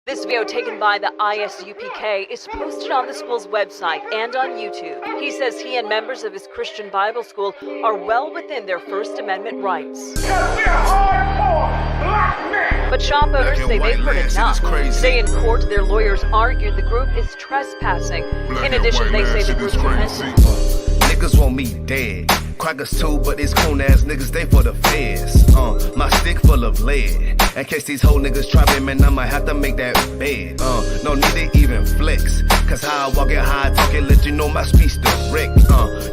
This video taken by the I.S.U.P.K is posted on the school's website and on YouTube. He says he and members of his Christian Bible school are well within their First Amendment rights. Because we're hardcore black men. But shop owners say they've heard enough. Today in court, their lawyers argued the group is trespassing. In addition, they say the group niggas want me dead. Crackers too, but these coon ass niggas, they for the feds. My stick full of lead. In case these whole niggas try me, man, I might have to make that bed. No need to even flex. Cause how I walk it, how I talk it, let you know my speech direct.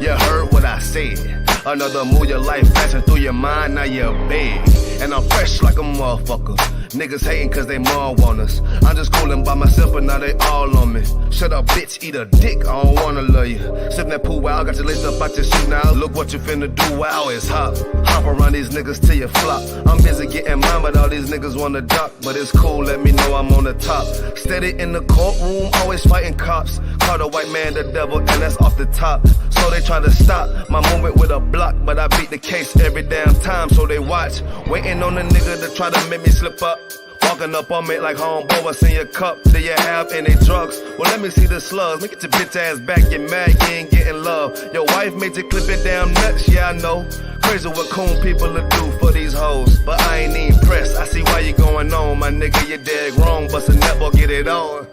You heard what I said. Another move, your life passing through your mind, now you're big. And I'm fresh like a motherfucker. Niggas hating cause they more want us. I'm just coolin' by myself, but now they all on me. Shut up, bitch, eat a dick, I don't wanna love you. Sip that pool wow, got your lace up out your shoe now. Look what you finna do, wow, it's hot. Hop around these niggas till you flop. I'm busy getting mine, but all these niggas wanna duck. But it's cool, let me know I'm on the top. Steady in the courtroom, always fighting cops. Call the white man the devil, and that's off the top. So they try to stop my movement with a block, but I beat the case every damn time, so they watch. Waiting on the nigga to try to make me slip up. Walking up on me like homeboy, what's in your cup? Do you have any drugs? Well, let me see the slugs. Make it your bitch ass back, get mad, you ain't getting love. Your wife made you clip it damn nuts, yeah I know. Crazy what coon people will do for these hoes, but I ain't even pressed. I see why you going on, my nigga, you dead wrong. Bust a nut, boy, get it on.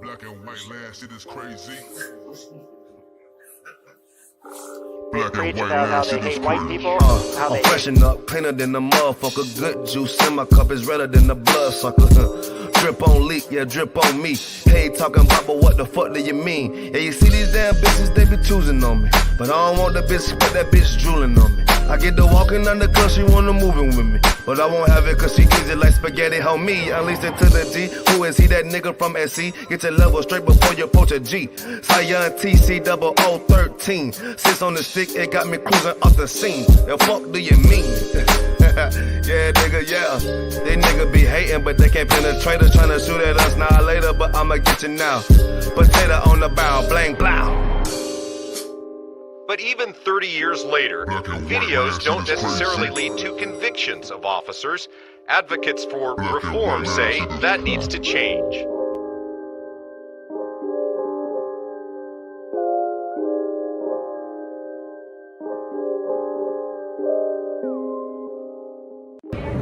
Black and white land, shit is crazy. Black and white land, shit is crazy. I'm freshen up, cleaner than the motherfucker. Good juice in my cup is redder than the blood sucker. Drip on leak, yeah, drip on me. Hey, talking about, but what the fuck do you mean? Yeah, you see these damn bitches, they be choosing on me. But I don't want the bitch, but that bitch drooling on me. I get the walking on the cause she wanna moving with me. But I won't have it cause she easy like spaghetti, homie. Unleashed it to the G. Who is he, that nigga from SC? Get your level straight before you approach a G. Cyan TC 0013. Sits on the stick, it got me cruising off the scene. The fuck do you mean? Yeah, nigga, yeah. They nigga be hating, but they can't penetrate us. Trying to shoot at us now later, but I'ma get you now. Potato on the barrel, blang, blow. But even 30 years later, videos don't necessarily lead to convictions of officers. Advocates for reform say that needs to change.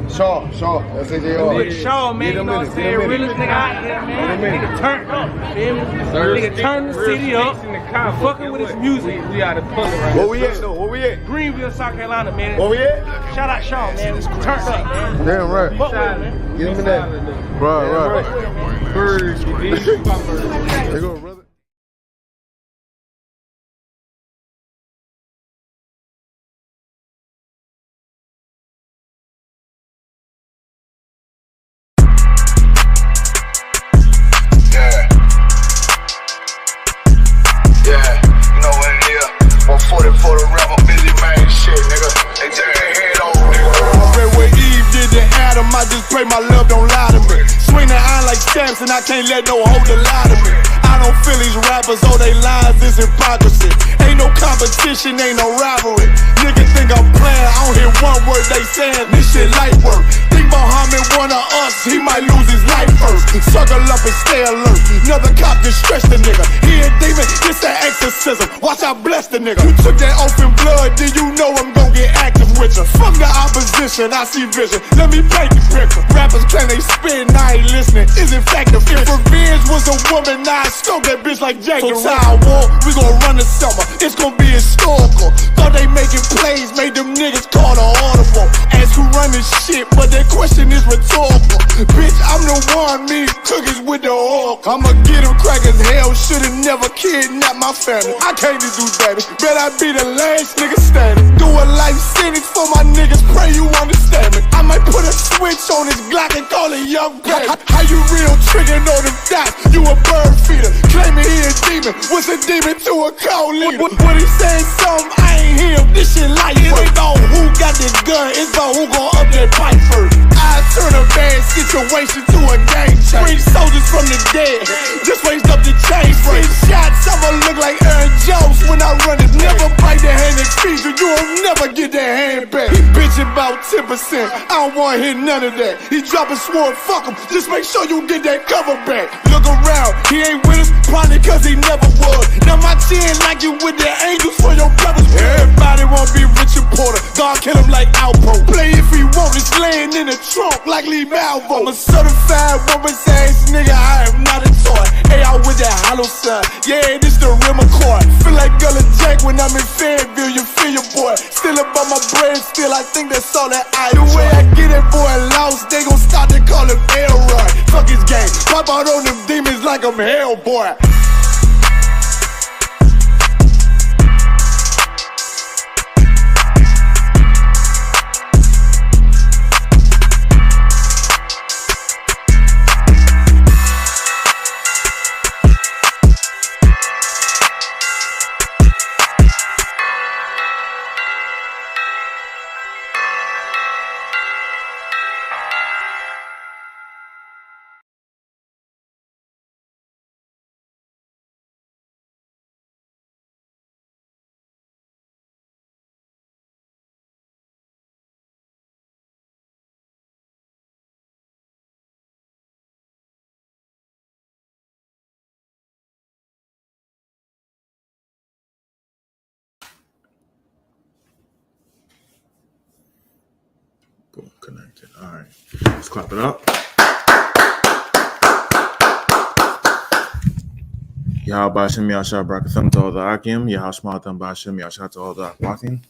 Shaw, that's it. Nigga Shaw, man, you know what I'm saying? Realest nigga out here, man. Nigga turned up, feel me? Nigga turned the city up, fucking with his music. We out of public right now. Where we at, though? Where we at? Greenville, South Carolina, man. Where we at? Shout out Shaw, man. Turned up, man. Damn right. Fuck with it, man. Give me that. Right. Birds, you dig? There go, brother. I just pray my love don't lie to me. Swing the iron like Samson, I can't let no holder lie to me. I don't feel these rappers, oh they lies, it's hypocrisy. Ain't no competition, ain't no rivalry. Niggas think I'm playing, I don't hear one word they saying, this shit light work. Think Muhammad one of us, he might lose his life first. Suckle up and stay alert, another cop just stretch the nigga. He a demon, this an exorcism, watch I bless the nigga. You took that oath in blood, then you know I'm gon' get active with you. Fuck the opposition, I see vision, let me paint the picture. Rappers claim they spit, I ain't listening, is in fact the If revenge was a woman, now I stroke that bitch like Jack the Ripper. War, we gon' run the summer, it's gon' be historical. Thought they making plays, made them niggas call the audible. Ask who run this shit, but that question is rhetorical. Bitch, I'm the one, me cookies with the oil. I'ma get them crackers, hell, should've never kidnapped my family. I can't do that, bet I be the last nigga standing. Do a life sentence for my niggas, pray you understand me. I might put a switch on this Glock and call it young baby. How you real trigger know them dots? You a bird feeder, claiming he a demon. What's a demon to a cold leader? What he saying something, I ain't hear him. This shit light work. It ain't on who got this gun, it's about who gon' up that pipe first. I turn a bad situation to a game changer. Bring soldiers from the dead, just raised up the chain. Free shots, I'ma look like Aaron Jones when I run it. Never bite the hand that feeds you, you'll never get that hand back. Bitch, margin about 10%. I don't wanna hear none of that. He dropping sword, fuck him. Just make sure you get that cover back. Look around, he ain't with us, probably cause he never was. Now my chin like you with the angels for your brothers. Everybody wanna be Richard Porter. God kill him like Alpo. Play if he want, it's laying in the trunk like Lee Malvo. I'm a certified woman's ass nigga, I am not a toy. Hey, out with that hollow side. Yeah, this the real McCoy. Feel like Gullah Jack when I'm in Fayetteville, you feel your boy. Still up on my brain, still I think that's all that I do. The way I get it, boy, lost, they gon' start to call him Elroy. Fuck his game, pop out on them demons like I'm Hellboy. Boom, connected. All right, let's clap it up. Yahweh Bashem Yashar Brakatham to all the Akim, Yahashmatham Bashem Yashar to all the Akwathim.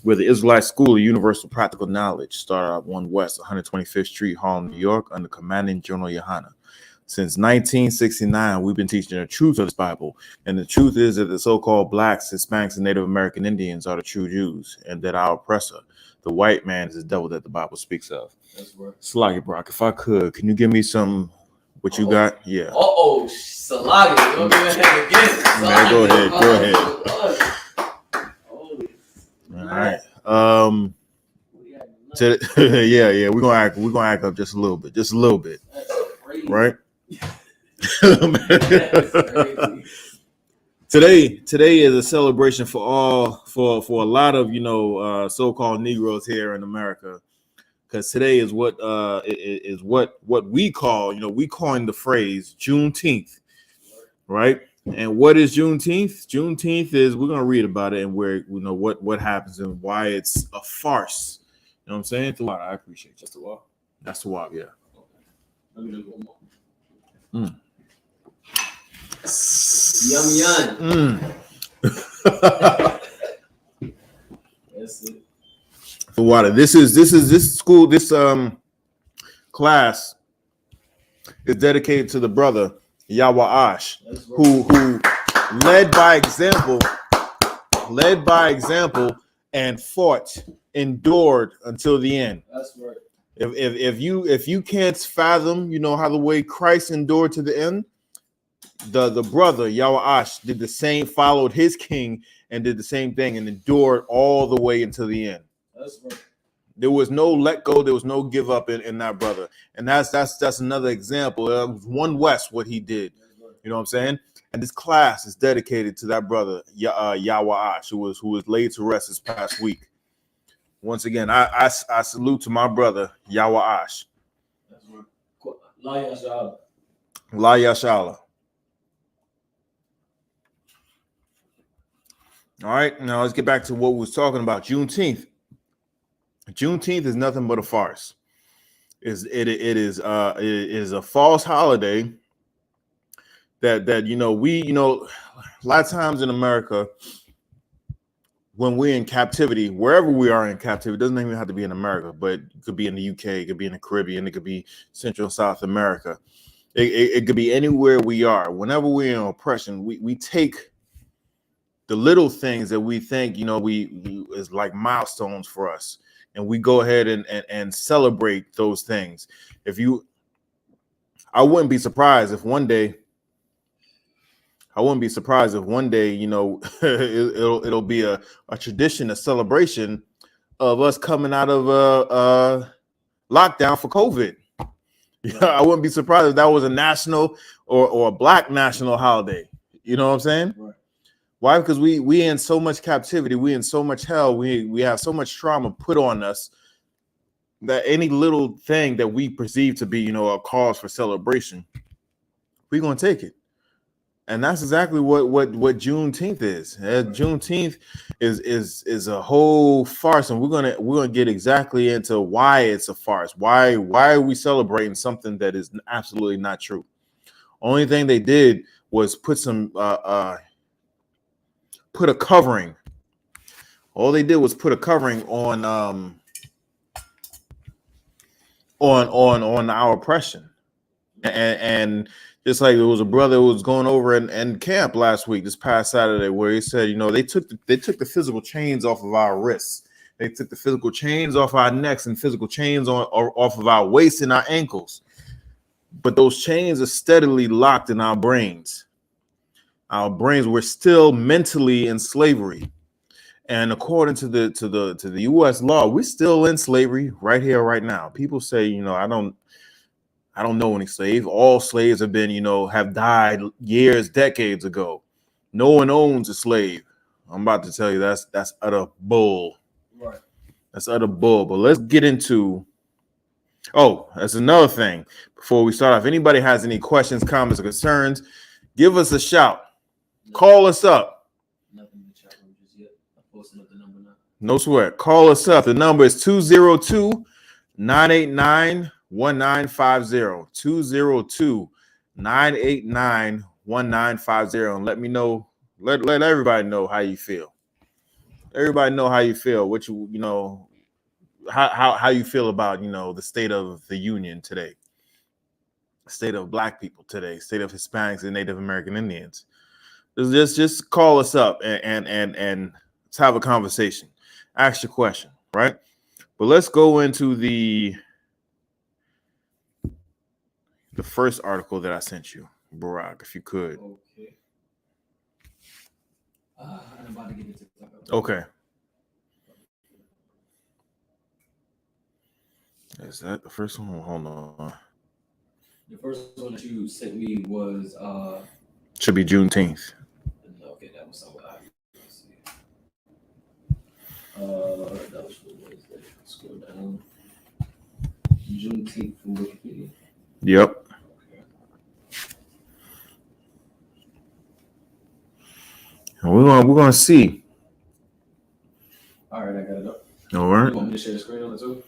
We're the Israelite School of Universal Practical Knowledge, started out 1 West, 125th Street, Harlem, New York, under commanding General Yahanna. Since 1969, we've been teaching the truth of this Bible, and the truth is that the so-called blacks, Hispanics, and Native American Indians are the true Jews, and that our oppressor, the white man, is the devil that the Bible speaks of. That's right. Slagi Brock, if I could, can you give me some, what you got? Yeah. Salagi, you don't give a again. Man, go ahead. All right. Yeah, we're gonna act up just a little bit. Right? Today is a celebration for a lot of so-called Negroes here in America, because today is what we call, we coined the phrase Juneteenth, right? And what is Juneteenth? Juneteenth is, we're gonna read about it and where what happens and why it's a farce. You know what I'm saying? It's a lot. I appreciate just a while. That's the while, yeah. Let me do one more. Yum. That's it. For water. This school, this class is dedicated to the brother Yawash, who led by example and endured until the end. That's right. If you can't fathom, how the way Christ endured to the end, the brother Yawash did the same, followed his king and did the same thing and endured all the way until the end. That's right. There was no let go, there was no give up in that brother, and that's another example. It was 1 West what he did. You know what I'm saying? And this class is dedicated to that brother Yawash, who was laid to rest this past week. Once again, I salute to my brother Yawash. That's right. La Yashala. All right, now let's get back to what we was talking about. Juneteenth. Juneteenth is nothing but a farce. It is a false holiday that we a lot of times in America, when we're in captivity, wherever we are in captivity, it doesn't even have to be in America, but it could be in the UK, it could be in the Caribbean, it could be Central and South America. It could be anywhere we are. Whenever we're in oppression, we take the little things that we think, we is like milestones for us, and we go ahead and celebrate those things. I wouldn't be surprised if one day, it'll be a tradition, a celebration of us coming out of a lockdown for COVID. I wouldn't be surprised if that was a national or a black national holiday. You know what I'm saying? Right. Why? Because we in so much captivity, we in so much hell, we have so much trauma put on us that any little thing that we perceive to be, a cause for celebration, we're gonna take it. And that's exactly what Juneteenth is. Juneteenth is a whole farce, and we're gonna get exactly into why it's a farce. Why are we celebrating something that is absolutely not true? Only thing they did was put a covering. All they did was put a covering on our oppression, and just like there was a brother who was going over in camp this past Saturday, where he said, they took the physical chains off of our wrists, they took the physical chains off our necks, and physical chains off of our waists and our ankles, but those chains are steadily locked in our brains. Our brains were still mentally in slavery, and according to the U.S. law, we're still in slavery right here, right now. People say, I don't know any slave. All slaves have been, have died years, decades ago. No one owns a slave. I'm about to tell you that's utter bull. Right. That's utter bull. But let's get into. Oh, that's another thing. Before we start off, anybody has any questions, comments, or concerns, give us a shout. Call us up. Nothing in the chat room just yet. I'm posting up the number now. No sweat. Call us up. The number is 202-989-1950. 202-989-1950. And let me know. Let everybody know how you feel. Everybody know how you feel. What how you feel about the state of the union today. State of Black people today. State of Hispanics and Native American Indians. Just call us up and let's have a conversation. Ask your question, right? But let's go into the first article that I sent you, Barack, if you could. Okay. I'm about to get into TikTok. Okay. Is that the first one? Hold on. The first one that you sent me was should be Juneteenth. Okay, that was somewhere I see. That was for Wednesday. Scroll down. Juneteenth from Wikipedia. Yep. And we're gonna see. All right, I got it up. All right. You want me to share the screen on it too?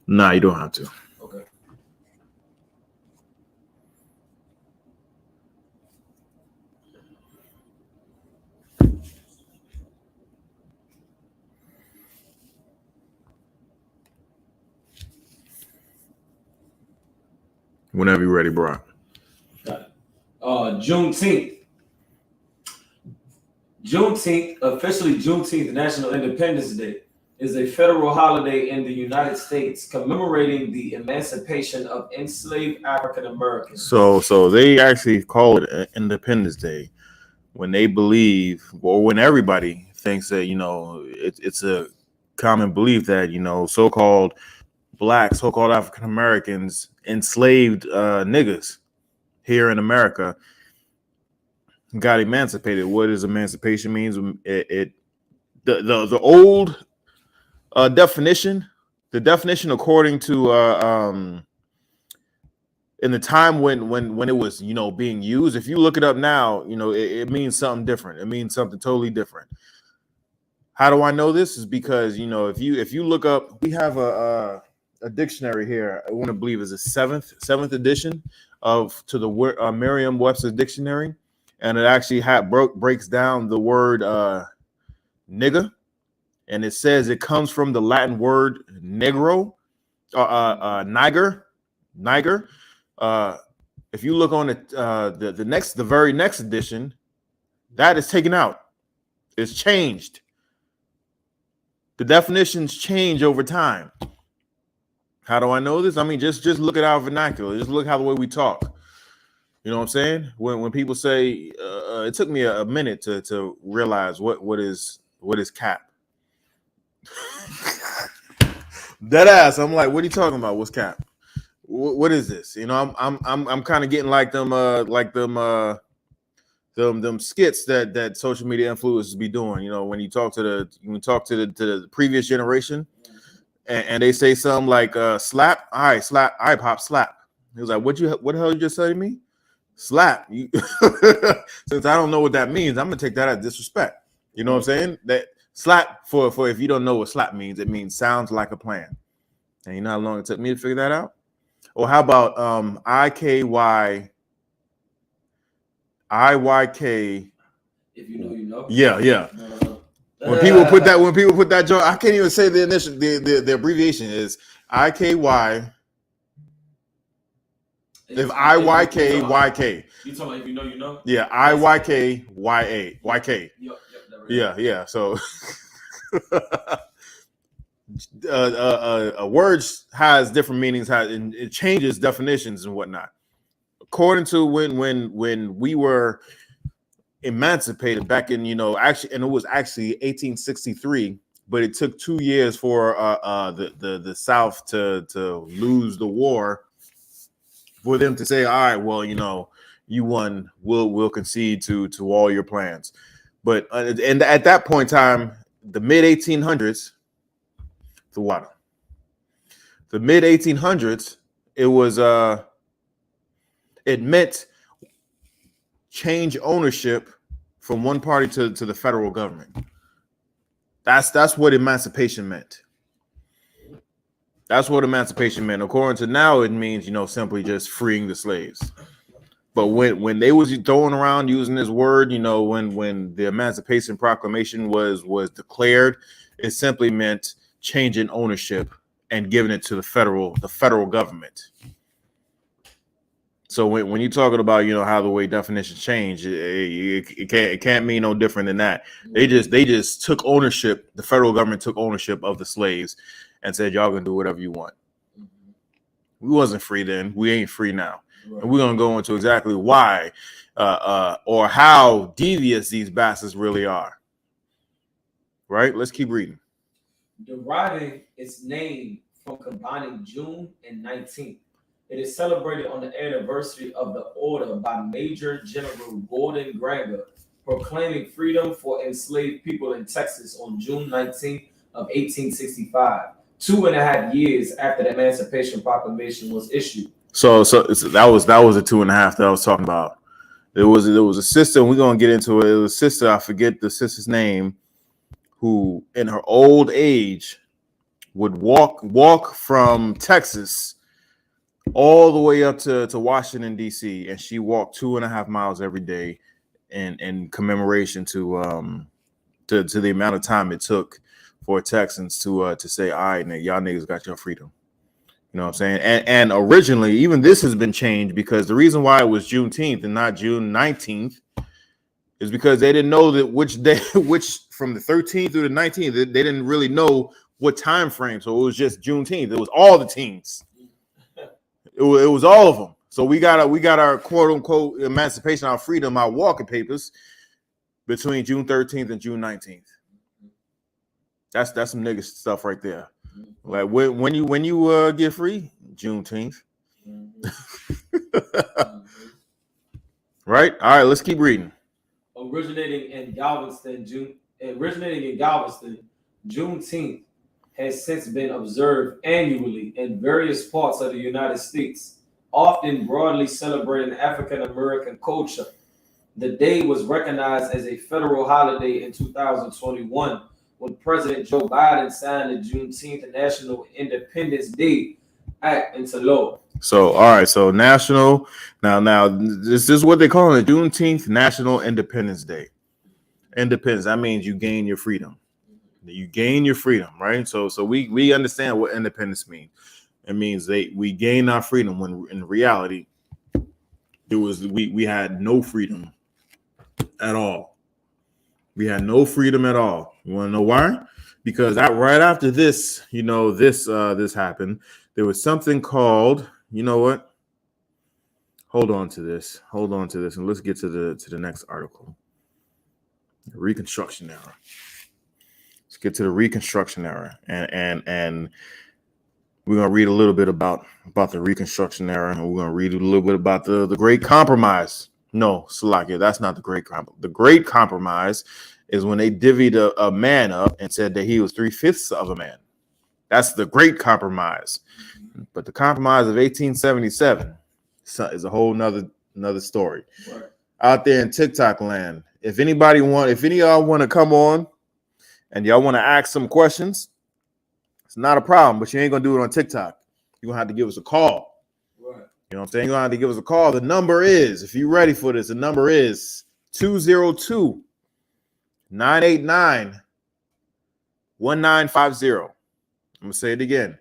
Nah, you don't have to. Okay. Whenever you're ready, Brock. Got it. Juneteenth. Juneteenth, officially Juneteenth, National Independence Day, is a federal holiday in the United States commemorating the emancipation of enslaved African Americans. So they actually call it Independence Day when they believe, or when everybody thinks that it's a common belief that so-called Black, so-called African Americans, enslaved niggas here in America got emancipated. What does emancipation means? The old definition, the definition according to in the time when it was being used. If you look it up now, it means something different. It means something totally different. How do I know this? Is because if you look up, we have a dictionary here. I want to believe is a seventh edition to the Merriam-Webster dictionary, and it actually breaks down the word nigga, and it says it comes from the Latin word negro, niger. If you look on the very next edition, that is taken out. It's changed. The definitions change over time. How do I know this? I mean, just look at our vernacular. Just look how the way we talk. You know what I'm saying? When people say, it took me a minute to realize what is cap. Dead ass. I'm like, what are you talking about? What's cap? What is this? I'm kind of getting like them skits that social media influencers be doing. When you talk to the previous generation, and they say something like slap, all right, slap, all right, pop, slap. He was like, what the hell you just said to me? Slap. You since I don't know what that means, I'm gonna take that as disrespect. You know what I'm saying? That slap for if you don't know what slap means, it means sounds like a plan. And you know how long it took me to figure that out? Or how about IYK? If you know, you know. Yeah. When people put that joke, I can't even say the initial the abbreviation is IKY. If IYK YK. You talking about if you know, you know? Yeah, IYK YK. Yeah. So words has different meanings, and it changes definitions and whatnot. According to when we were emancipated back in, actually, and it was actually 1863, but it took 2 years for the South to lose the war, for them to say, all right, well, you won, we'll concede to all your plans. But and at that point in time, the mid 1800s, the mid 1800s, it was it meant change ownership from one party to the federal government. That's what emancipation meant. That's what emancipation meant. According to now, it means, simply just freeing the slaves. But when they was throwing around using this word, when the Emancipation Proclamation was declared, it simply meant changing ownership and giving it to the federal government. So when you're talking about, how the way definitions change, it can't mean no different than that. They just took ownership. The federal government took ownership of the slaves and said, y'all can do whatever you want. We wasn't free then. We ain't free now. Right. And we're going to go into exactly why or how devious these bastards really are. Right? Let's keep reading. Deriving its name from combining June and 19th. It is celebrated on the anniversary of the order by Major General Gordon Granger proclaiming freedom for enslaved people in Texas on June 19th of 1865. 2.5 years after the Emancipation Proclamation was issued. So that was the 2.5 that I was talking about. There was a sister, and we're gonna get into it. It was a sister, I forget the sister's name, who in her old age would walk from Texas all the way up to Washington, D.C., and she walked 2.5 miles every day in commemoration to the amount of time it took for Texans to say, all right, now y'all niggas got your freedom. You know what I'm saying? And originally, even this has been changed, because the reason why it was Juneteenth and not June 19th is because they didn't know that which from the 13th through the 19th, they didn't really know what time frame. So it was just Juneteenth. It was all the teens. It was all of them. So we got our quote unquote emancipation, our freedom, our walking papers between June 13th and June 19th. That's some nigga stuff right there. Like when you get free, Juneteenth. Right? All right, let's keep reading. Originating in Galveston, Juneteenth has since been observed annually in various parts of the United States, often broadly celebrating African American culture. The day was recognized as a federal holiday in 2021 when President Joe Biden signed the Juneteenth National Independence Day Act into law. So, all right, so national, now this is what they call it, Juneteenth National Independence Day. Independence, that means you gain your freedom. You gain your freedom, right? So we understand what independence means. It means we gain our freedom when in reality we had no freedom at all. We had no freedom at all. You want to know why? Because right after this, this happened. There was something called, you know what? Hold on to this, and let's get to the next article. Reconstruction era. Let's get to the Reconstruction era, and we're gonna read a little bit about the Reconstruction era, and we're gonna read a little bit about the Great Compromise. No, Salakia, that's not the Great Compromise. The Great Compromise is when they divvied a man up and said that he was 3/5 of a man. That's the great compromise. But the compromise of 1877 is a whole another story. Right. Out there in TikTok land, if any of y'all want to come on and y'all want to ask some questions, it's not a problem, but you ain't gonna do it on TikTok. You're gonna have to give us a call. Right. You know what I'm saying? You're gonna have to give us a call. The number is, if you're ready for this, the number is 202-989-1950. I'm gonna say it again.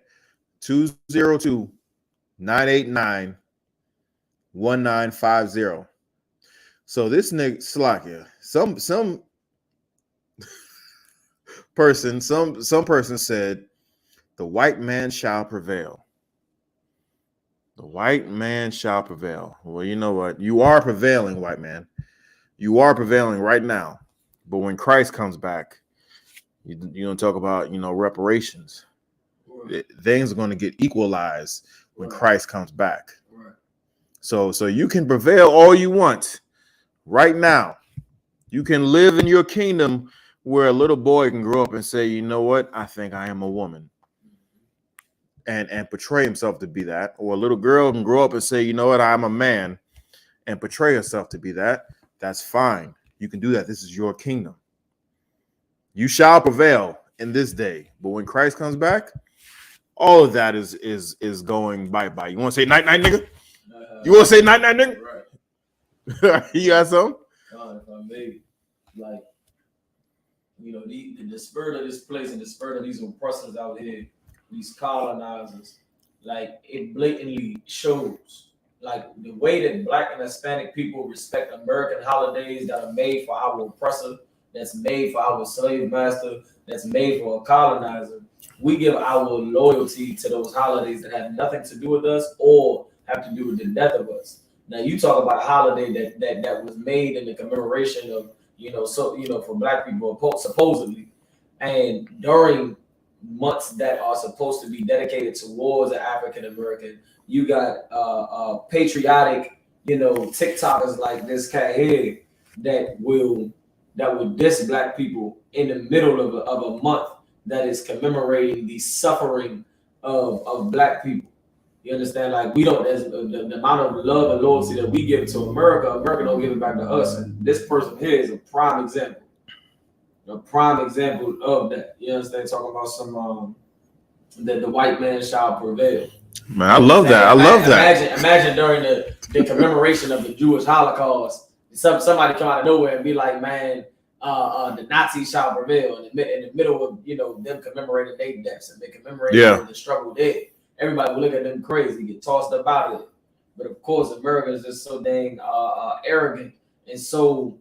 202-989-1950. So this nigga Slakia, some person said the white man shall prevail. The white man shall prevail. Well, you know what? You are prevailing, white man. You are prevailing right now. But when Christ comes back, you don't talk about, reparations. Right. Things are going to get equalized when Right. Christ comes back. Right. So you can prevail all you want right now. You can live in your kingdom where a little boy can grow up and say, you know what? I think I am a woman. And portray himself to be that. Or a little girl can grow up and say, you know what? I'm a man, and portray herself to be that. That's fine. You can do that. This is your kingdom. You shall prevail in this day. But when Christ comes back, all of that is going bye-bye. You want to say night-night, nigga? You want to say night-night, nigga? Right. You got something? If I may, like, the spirit of this place and the spirit of these oppressors out here, these colonizers, like, it blatantly shows, like, the way that Black and Hispanic people respect American holidays that are made for our oppressor, that's made for our slave master, that's made for a colonizer. We give our loyalty to those holidays that have nothing to do with us or have to do with the death of us. Now, you talk about a holiday that was made in the commemoration of, for Black people, supposedly, and during months that are supposed to be dedicated towards the African American, you got patriotic, TikTokers like this cat here that will diss Black people in the middle of a month that is commemorating the suffering of Black people. You understand? Like, we don't, as the amount of love and loyalty that we give to America don't give it back to us. And this person here is a prime example. A prime example of that. You understand? Talking about some that the white man shall prevail. Man, I love that. Imagine during the commemoration of the Jewish Holocaust, somebody come out of nowhere and be like, man, the Nazis shall prevail in the middle of them commemorating their deaths and they commemorating the struggle there. Everybody will look at them crazy, get tossed up out of it. But of course, America is just so dang arrogant and so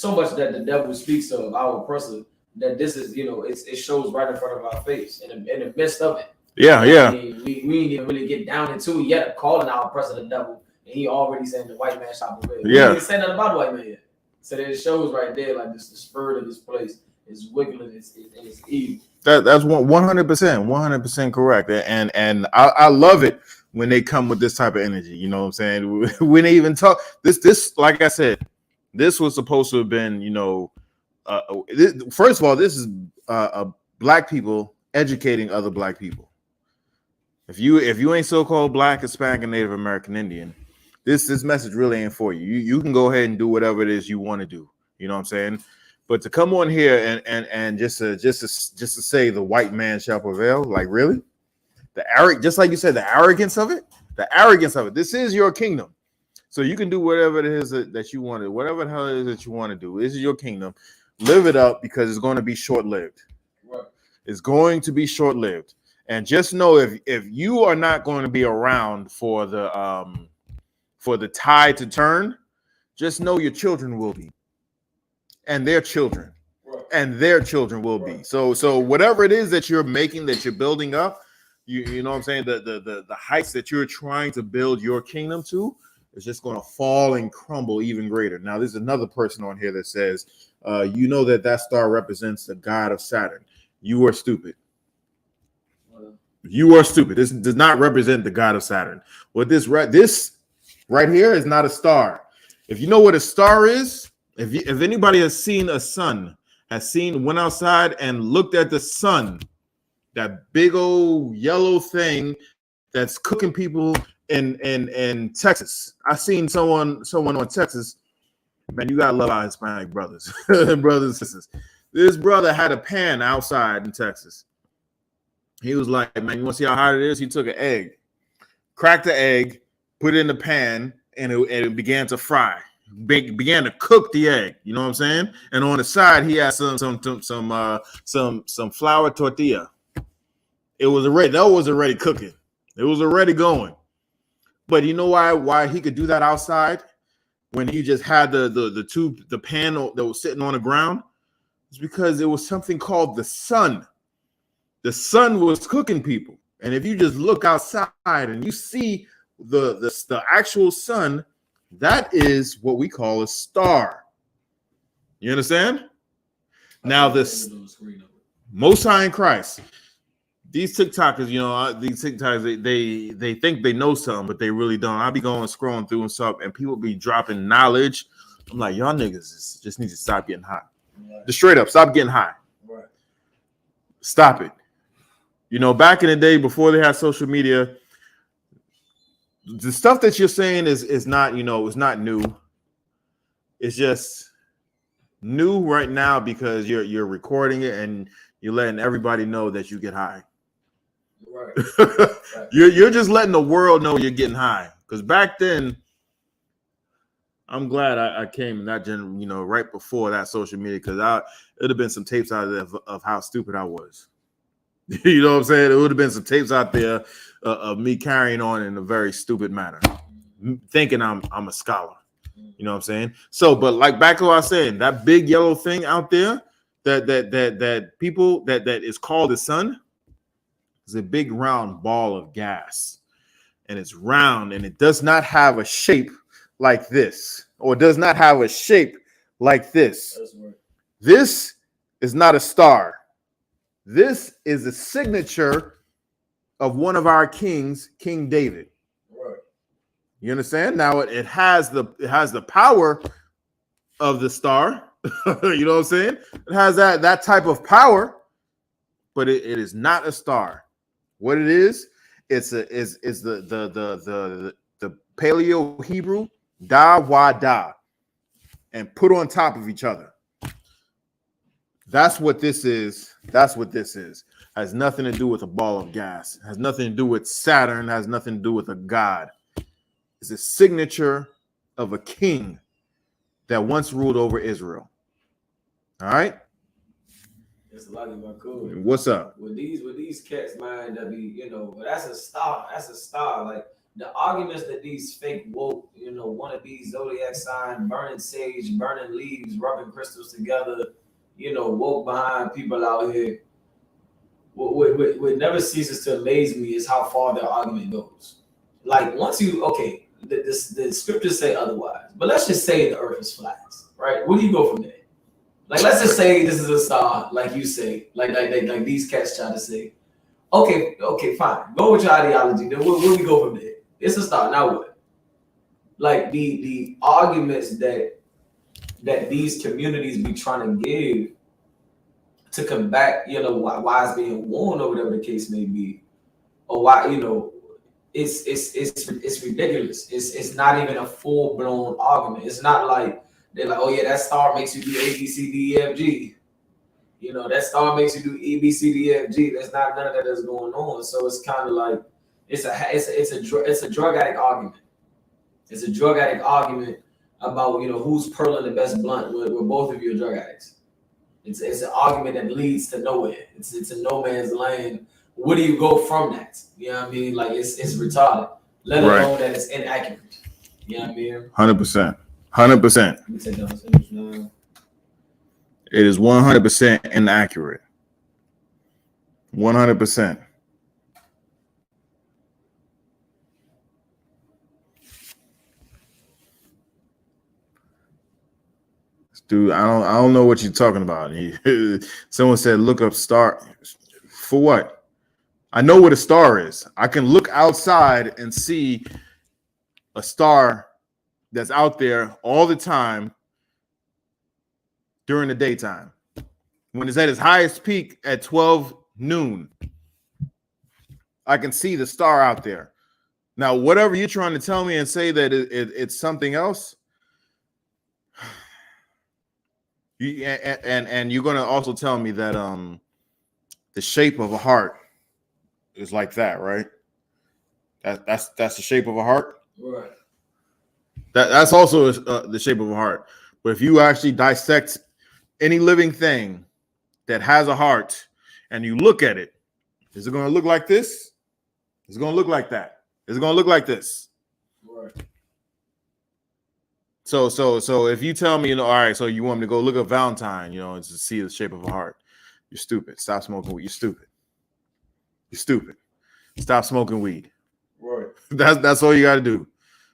much that the devil speaks of our oppressor, that this is, it shows right in front of our face in the midst of it. Yeah. I mean, we didn't even really get down into it yet of calling our oppressor the devil, and he already saying the white man shall prevail. Yeah. He didn't say nothing about the white man yet. So that it shows right there, like, the spirit of this place is wicked and it's evil. That's 100% correct. And I love it when they come with this type of energy. You know what I'm saying? When they even talk this, like I said, this was supposed to have been, first of all, this is Black people educating other Black people. If you ain't so-called Black, Hispanic, and Native American Indian, this message really ain't for you. You can go ahead and do whatever it is you want to do. You know what I'm saying? But to come on here and just to say the white man shall prevail, like, really? Just like you said, the arrogance of it. This is your kingdom. So you can do whatever it is that you want to, whatever the hell it is that you want to do. This is your kingdom. Live it up, because it's going to be short-lived. Right. It's going to be short-lived. And just know, if you are not going to be around for the tide to turn, just know your children will be. And their children. Right. And their children will be. So whatever it is that you're making, that you're building up, you know what I'm saying, the heights that you're trying to build your kingdom to, is just going to fall and crumble even greater. Now, there's another person on here that says, that star represents the god of Saturn. You are stupid. You are stupid. This does not represent the god of Saturn. What this right here is not a star. If you know what a star is, if anybody has seen a sun, went outside and looked at the sun, that big old yellow thing that's cooking people in Texas. I seen someone on Texas. Man, you gotta love our Hispanic brothers, brothers and sisters. This brother had a pan outside in Texas. He was like, man, you want to see how hot it is? He took an egg, cracked the egg, put it in the pan, and it began to fry. Began to cook the egg. You know what I'm saying? And on the side, he had some flour tortilla. It was already cooking. It was already going. But you know why he could do that outside when he just had the pan that was sitting on the ground? It's because it was something called the sun. The sun was cooking people. And if you just look outside and you see the actual sun, that is what we call a star. You understand? Now this Most High in Christ. These TikTokers, they think they know something, but they really don't. I be scrolling through and stuff, and people be dropping knowledge. I'm like, y'all niggas just need to stop getting high. Right. Just straight up, stop getting high. Right. Stop it. Back in the day before they had social media, the stuff that you're saying is not, it's not new. It's just new right now because you're recording it and you're letting everybody know that you get high. Right. Right. You're just letting the world know you're getting high. Because back then, I'm glad I came in that right before that social media, because it'd have been some tapes out there of how stupid I was. You know what I'm saying? It would have been some tapes out there of me carrying on in a very stupid manner, thinking I'm a scholar. You know what I'm saying? So, but like back to what I was saying, that big yellow thing out there that people that is called the sun is a big round ball of gas, and it's round, and it does not have a shape like this, or does not have a shape like this. This is not a star. This is a signature of one of our kings, King David. Right. You understand? Now it has the power of the star. You know what I'm saying? It has that type of power, but it is not a star. What it is the Paleo Hebrew da wa da, and put on top of each other. That's what this is. That's what this is. Has nothing to do with a ball of gas. Has nothing to do with Saturn. Has nothing to do with a god. It's a signature of a king that once ruled over Israel. All right. It's a lot of my cool. What's up? With these cats, man, that be, that's a star. That's a star. Like the arguments that these fake woke, one of these zodiac sign, burning sage, burning leaves, rubbing crystals together, woke behind people out here. What never ceases to amaze me is how far their argument goes. Like once the scriptures say otherwise, but let's just say the earth is flat, right? Where do you go from there? Like let's just say this is a star, like you say, like these cats try to say. Okay, fine. Go with your ideology. Then where we go from there? It's a star. Now what? Like the arguments that these communities be trying to give to combat, why it's being worn or whatever the case may be, or why, it's ridiculous. It's not even a full blown argument. It's not like they're like, oh yeah, that star makes you do A, B, C, D, E, F, G. That star makes you do E, B, C, D, E, F, G. That's not none of that that's going on. So it's kind of like it's a drug addict argument. It's a drug addict argument about who's purling the best blunt where both of you are drug addicts. It's an argument that leads to nowhere. It's a no man's land. Where do you go from that? You know what I mean? Like it's retarded. Let alone that it's inaccurate. You know what I mean? 100%. 100%. Let me take down this image now. It is 100% inaccurate. 100%. Dude, I don't know what you're talking about. Someone said look up star. For what? I know what a star is. I can look outside and see a star that's out there all the time during the daytime. When it's at its highest peak at 12 noon, I can see the star out there. Now, whatever you're trying to tell me and say that it's something else, and you're going to also tell me that the shape of a heart is like that, right? That's the shape of a heart. Right. That's also the shape of a heart. But if you actually dissect any living thing that has a heart and you look at it, is it going to look like this? Is it going to look like that? Is it going to look like this? Right. So if you tell me, all right, so you want me to go look at Valentine, and to see the shape of a heart, you're stupid. Stop smoking weed. You're stupid. You're stupid. Stop smoking weed. Right. That's all you got to do.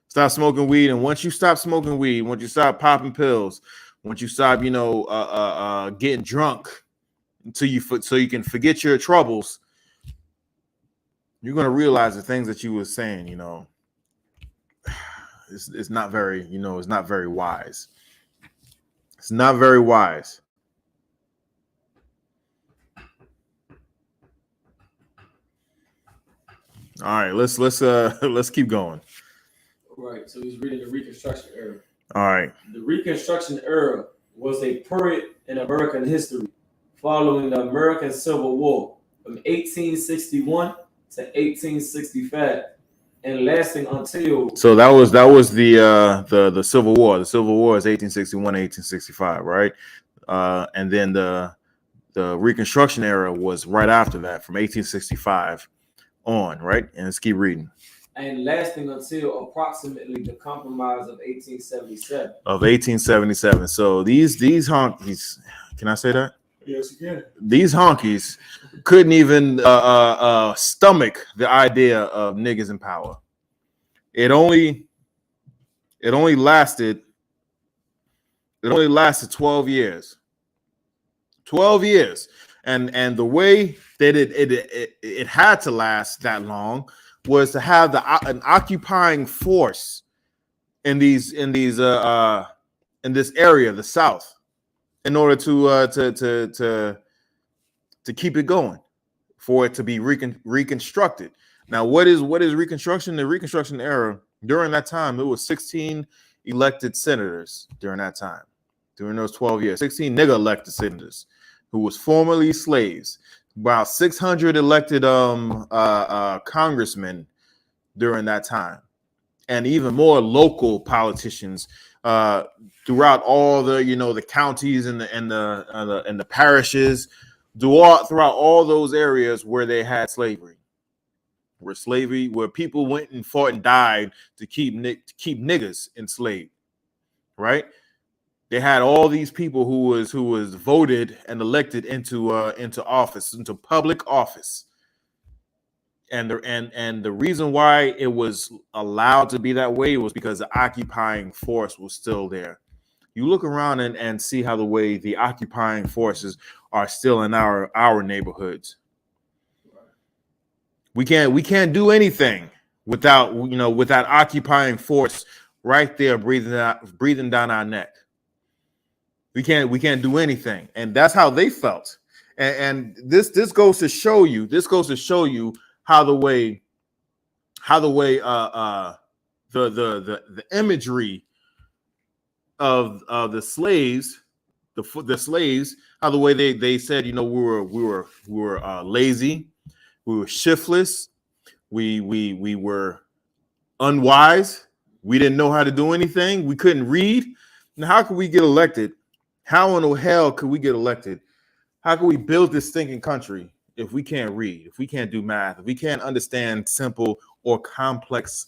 Stop smoking weed, and once you stop smoking weed, once you stop popping pills, once you stop, getting drunk so you can forget your troubles, you're gonna realize the things that you were saying. It's not very, it's not very wise. It's not very wise. All right, let's keep going. Right. So he's reading the Reconstruction era. All right. The Reconstruction era was a period in American history following the American Civil War from 1861 to 1865 and lasting until. So that was the Civil War. The Civil War is 1861 to 1865, right? And then the Reconstruction era was right after that, from 1865 on, right? And let's keep reading. And lasting until approximately the Compromise of 1877. Of 1877. So these honkies, can I say that? Yes, you can. These honkies couldn't even stomach the idea of niggas in power. It only lasted 12 years. 12 years. And the way that it had to last that long was to have an occupying force in this area, the South, in order to keep it going, for it to be reconstructed. Now, what is Reconstruction? The Reconstruction era, during that time, it was 16 elected senators during that time, during those 12 years, 16 nigga elected senators who was formerly slaves. About 600 elected congressmen during that time, and even more local politicians throughout all the counties and the parishes, throughout all those areas where they had slavery, where people went and fought and died to keep niggas enslaved, right? They had all these people who was voted and elected into office, into public office, and the reason why it was allowed to be that way was because the occupying force was still there. You look around and see how the way the occupying forces are still in our neighborhoods. We can't do anything without occupying force right there breathing down our neck. We can't do anything, and that's how they felt. And this goes to show you how the imagery of the slaves, the slaves, how the way they said, we were lazy, we were shiftless, we were unwise, we didn't know how to do anything, we couldn't read. Now, how could we get elected? How in the hell could we get elected? How can we build this thinking country if we can't read, if we can't do math, if we can't understand simple or complex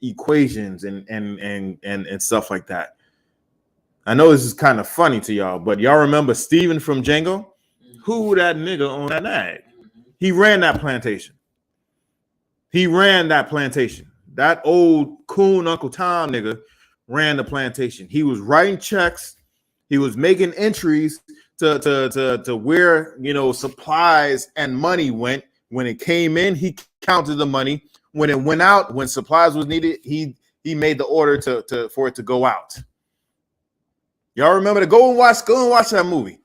equations and stuff like that? I know this is kind of funny to y'all, but y'all remember Steven from Django? Who that nigga on that nag? He ran that plantation. That old coon Uncle Tom nigga ran the plantation. He was writing checks. He was making entries to where supplies and money went. When it came in, he counted the money. When it went out, when supplies was needed, he made the order for it to go out. Y'all remember to go and watch that movie.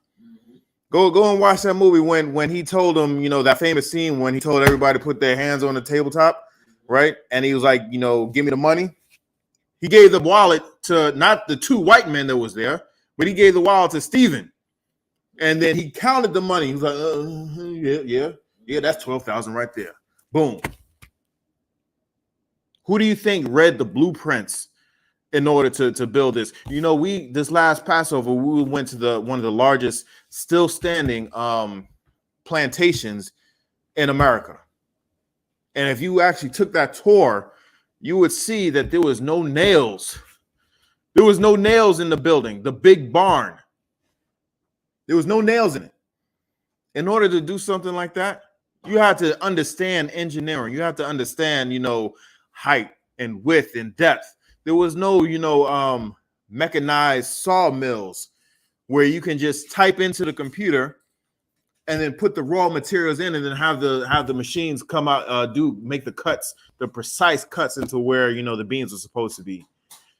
Go and watch that movie when he told them, you know, that famous scene when he told everybody to put their hands on the tabletop, right? And he was like, you know, give me the money. He gave the wallet to not the two white men that was there, but he gave the wallet to Stephen. And then he counted the money. He was like, yeah, that's 12,000 right there. Boom. Who do you think read the blueprints in order to build this? You know, this last Passover, we went to one of the largest still standing plantations in America. And if you actually took that tour, you would see that there was no nails. There was no nails in the building, the big barn. There was no nails in it. In order to do something like that, you have to understand engineering. You have to understand, you know, height and width and depth. There was no, you know, mechanized sawmills where you can just type into the computer and then put the raw materials in and then have the machines come out, make the cuts, the precise cuts into where, you know, the beans are supposed to be.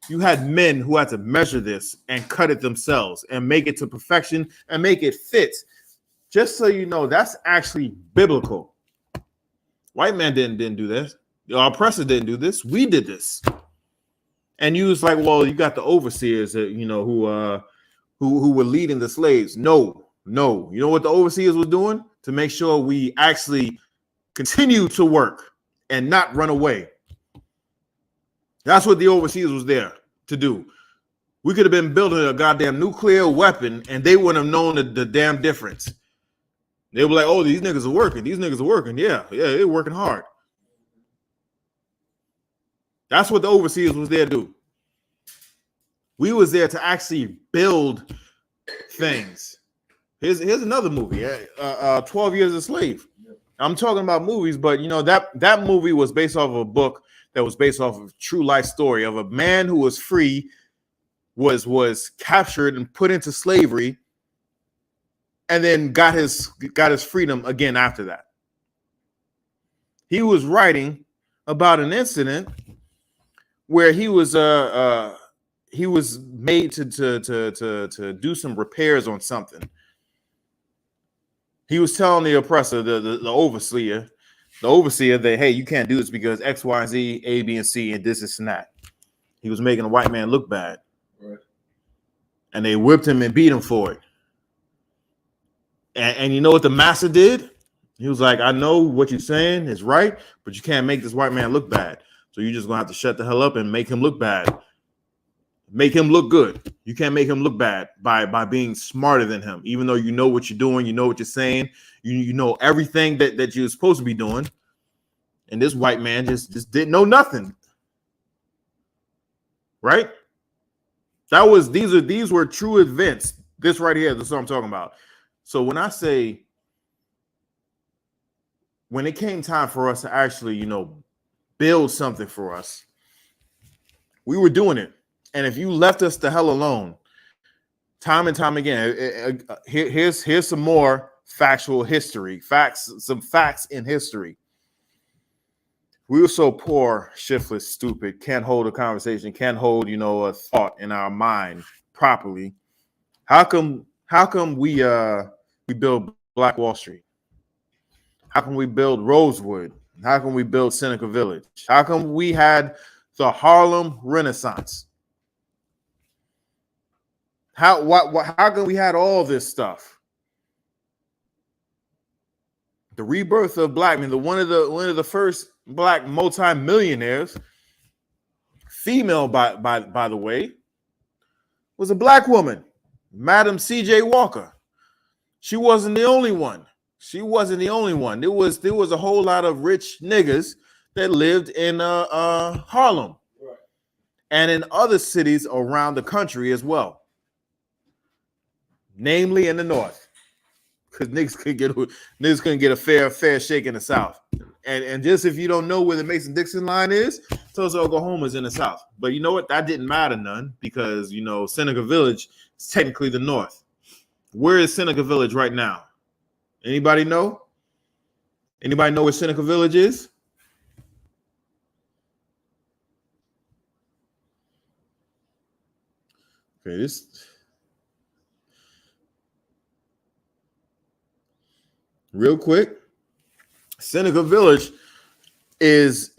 You had men who had to measure this and cut it themselves and make it to perfection and make it fit. Just so you know, that's actually biblical. White man didn't do this. Our oppressor didn't do this. We did this. And you was like, well, you got the overseers that, you know, who were leading the slaves. No. You know what the overseers were doing? To make sure we actually continue to work and not run away. That's what the overseers was there to do. We could have been building a goddamn nuclear weapon and they wouldn't have known the damn difference. They were like, oh, these niggas are working. These niggas are working. Yeah, they're working hard. That's what the overseers was there to do. We was there to actually build things. Here's another movie, 12 Years a Slave. I'm talking about movies, but you know that movie was based off of a book that was based off of a true life story of a man who was free, was captured and put into slavery, and then got his freedom again after that. He was writing about an incident where he was made to do some repairs on something. He was telling the oppressor, the overseer that, hey, you can't do this because X, Y, Z, A, B, and C, and this and that. He was making a white man look bad. Right. And they whipped him and beat him for it. And you know what the master did? He was like, I know what you're saying is right, but you can't make this white man look bad. So you're just going to have to shut the hell up and make him look bad. Make him look good. You can't make him look bad by being smarter than him, even though you know what you're doing, you know what you're saying, you know everything that you're supposed to be doing. And this white man just didn't know nothing. Right? These were true events. This right here, that's what I'm talking about. So when I say, when it came time for us to actually, you know, build something for us, we were doing it. And if you left us the hell alone, time and time again, here's some more factual history, some facts in history. We were so poor, shiftless, stupid, can't hold a conversation, can't hold, you know, a thought in our mind properly. How come we build Black Wall Street? How can we build Rosewood? How can we build Seneca Village? How come we had the Harlem Renaissance? How come we had all this stuff? The rebirth of black men, one of the first black multimillionaires, female by the way, was a black woman, Madam C.J. Walker. She wasn't the only one. There was a whole lot of rich niggas that lived in Harlem, right, and in other cities around the country as well, namely in the North, because niggas couldn't get a fair shake in the South. And just if you don't know where the Mason-Dixon line is, Tulsa, Oklahoma's in the South. But you know what? That didn't matter none, because you know Seneca Village is technically the North. Where is Seneca Village right now? Anybody know? Anybody know where Seneca Village is? Okay, real quick. Seneca Village is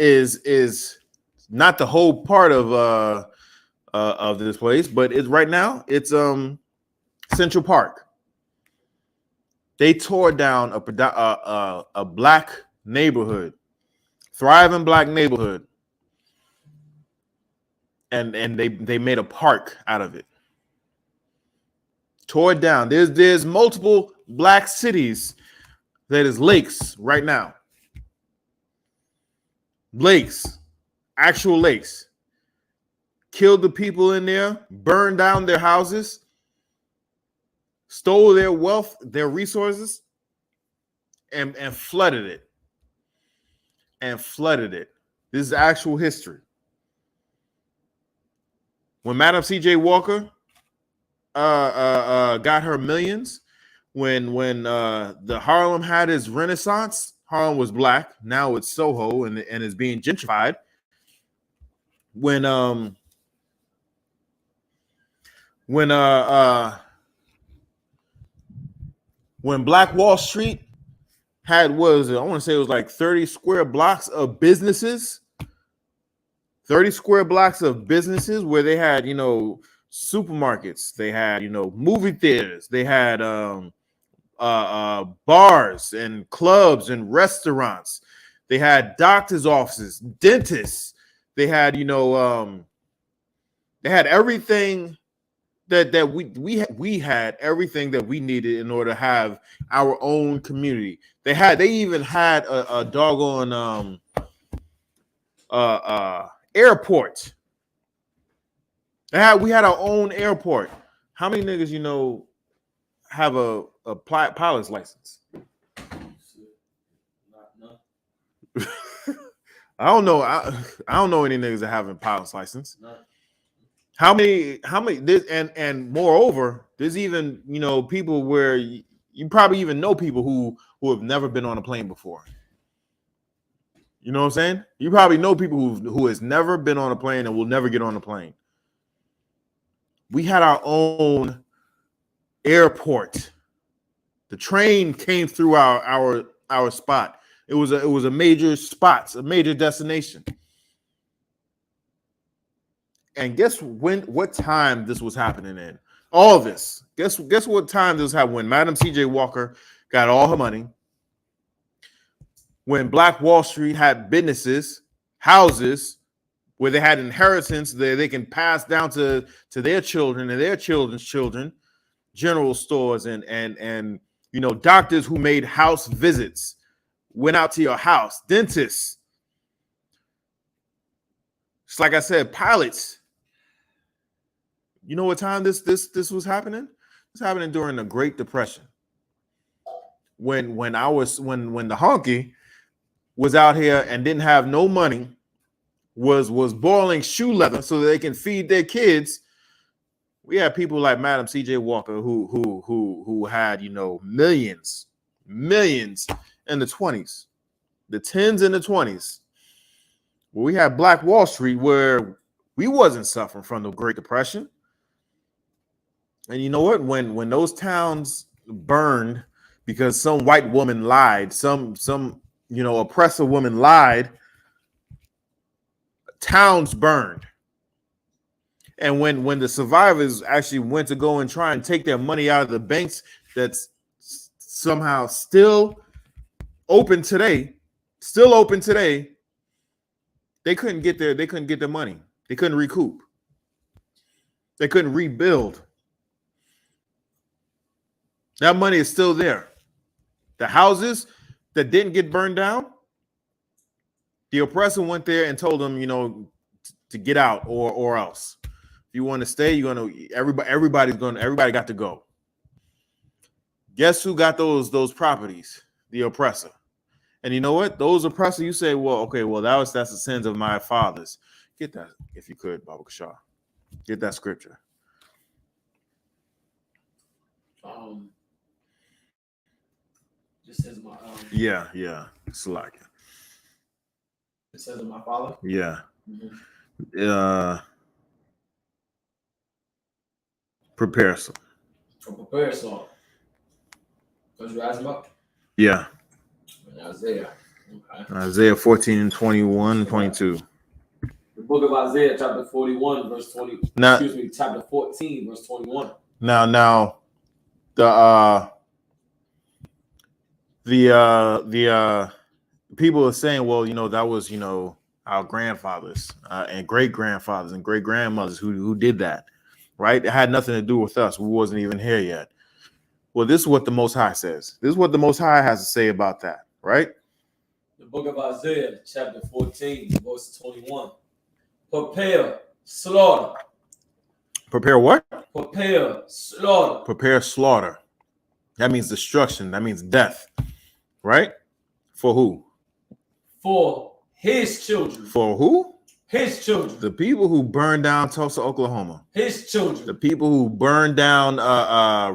not the whole part of this place, but it's right now it's Central Park. They tore down a black neighborhood, thriving black neighborhood, and they made a park out of it. Tore it down. There's multiple black cities that is lakes right now. Lakes, actual lakes. Killed the people in there, burned down their houses, stole their wealth, their resources, and flooded it. And flooded it. This is actual history. When Madam C.J. Walker got her millions, when the Harlem had its renaissance, Harlem was black. Now it's Soho and is being gentrified. When Black Wall Street had I want to say it was like 30 square blocks of businesses. 30 square blocks of businesses where they had, supermarkets, they had, movie theaters, they had bars and clubs and restaurants, they had doctors' offices, dentists, they had, they had everything that we had everything that we needed in order to have our own community. They even had a doggone airport. We had our own airport. How many niggas have a pilot's license? I don't know. I don't know any niggas that have a pilot's license. How many this and moreover, there's even people where you probably even know people who have never been on a plane before. You know what I'm saying? You probably know people who has never been on a plane and will never get on a plane. We had our own airport. The train came through our spot. It was a major spot, a major destination. And guess what time this was happening in? All this. Guess what time this was happening when Madam C.J. Walker got all her money. When Black Wall Street had businesses, houses, where they had inheritance that they can pass down to their children and their children's children, general stores and doctors who made house visits, went out to your house, dentists. Just like I said, pilots. You know what time this was happening? It's happening during the Great Depression. When the honky was out here and didn't have no money, was boiling shoe leather so that they can feed their kids. We had people like Madam C.J. Walker who had millions in the 20s, the 10s and the 20s. Well, we had Black Wall Street where we wasn't suffering from the Great Depression. And you know what? When those towns burned because some white woman lied, some oppressor woman lied, towns burned. And when the survivors actually went to go and try and take their money out of the banks that's somehow still open today, they couldn't get their money. They couldn't recoup. They couldn't rebuild. That money is still there. The houses that didn't get burned down, the oppressor went there and told them, to get out or else. If you want to stay, everybody got to go. Guess who got those properties? The oppressor. And you know what? Those oppressors, you say, that's the sins of my fathers. Get that, if you could, Baba Kashaw. Get that scripture. Just says my Yeah. Slack. It says of my father. Yeah. Mm-hmm. Prepare some. Prepare some. Don't you rise him up? Yeah. Isaiah. Okay. Isaiah 14 and 21 and 22. The book of Isaiah, chapter 41, verse 20. Now, chapter 14, verse 21. Now, the people are saying, well, that was, our grandfathers and great grandfathers and great grandmothers who did that, right? It had nothing to do with us. We wasn't even here yet. Well, this is what the Most High says. This is what the Most High has to say about that, right? The book of Isaiah, chapter 14, verse 21. Prepare slaughter. Prepare what? Prepare slaughter. Prepare slaughter. That means destruction. That means death, right? For who? For his children. For who? His children. The people who burned down Tulsa, Oklahoma. His children. The people who burned down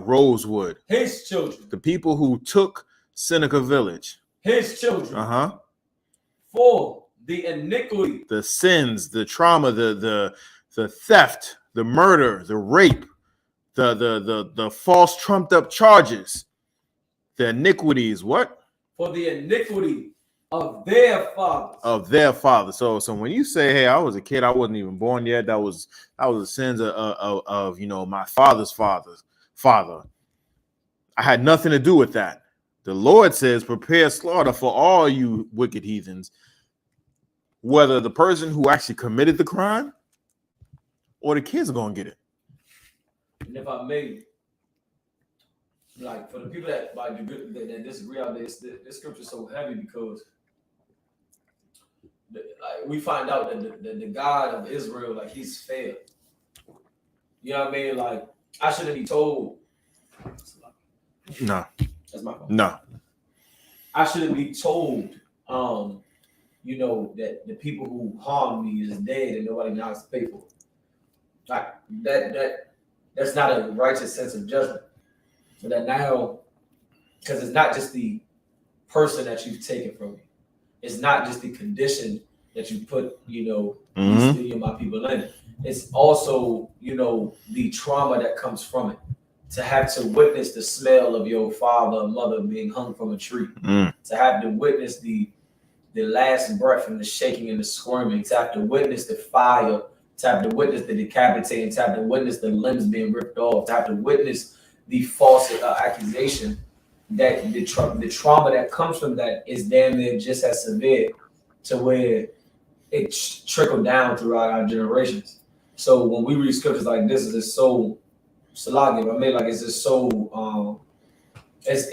Rosewood. His children. The people who took Seneca Village. His children. Uh-huh. For the iniquity. The sins, the trauma, the theft, the murder, the rape, the false trumped up charges, the iniquities, what? For the iniquity of their fathers. Of their fathers. So when you say, hey, I was a kid, I wasn't even born yet, that was the sins of my father's father. I had nothing to do with that. The Lord says, prepare slaughter for all you wicked heathens, whether the person who actually committed the crime or the kids are going to get it. And if I may, like for the people that disagree on this scripture is so heavy because we find out that the God of Israel, like he's fair. You know what I mean? Like I shouldn't be told. No. That's my fault. No. I shouldn't be told, that the people who harmed me is dead and nobody knows to pay for it. Like that's not a righteous sense of judgment. So that now, because it's not just the person that you've taken from me, it's not just the condition that you put, my people in. It's also, the trauma that comes from it. To have to witness the smell of your father or mother being hung from a tree, to have to witness the last breath and the shaking and the squirming, to have to witness the fire, to have to witness the decapitating, to have to witness the limbs being ripped off, to have to witness the false accusation, that the trauma that comes from that is damn near just as severe to where it trickled down throughout our generations. So when we read scriptures like this, it's so Salagi, I mean, like it's just so it's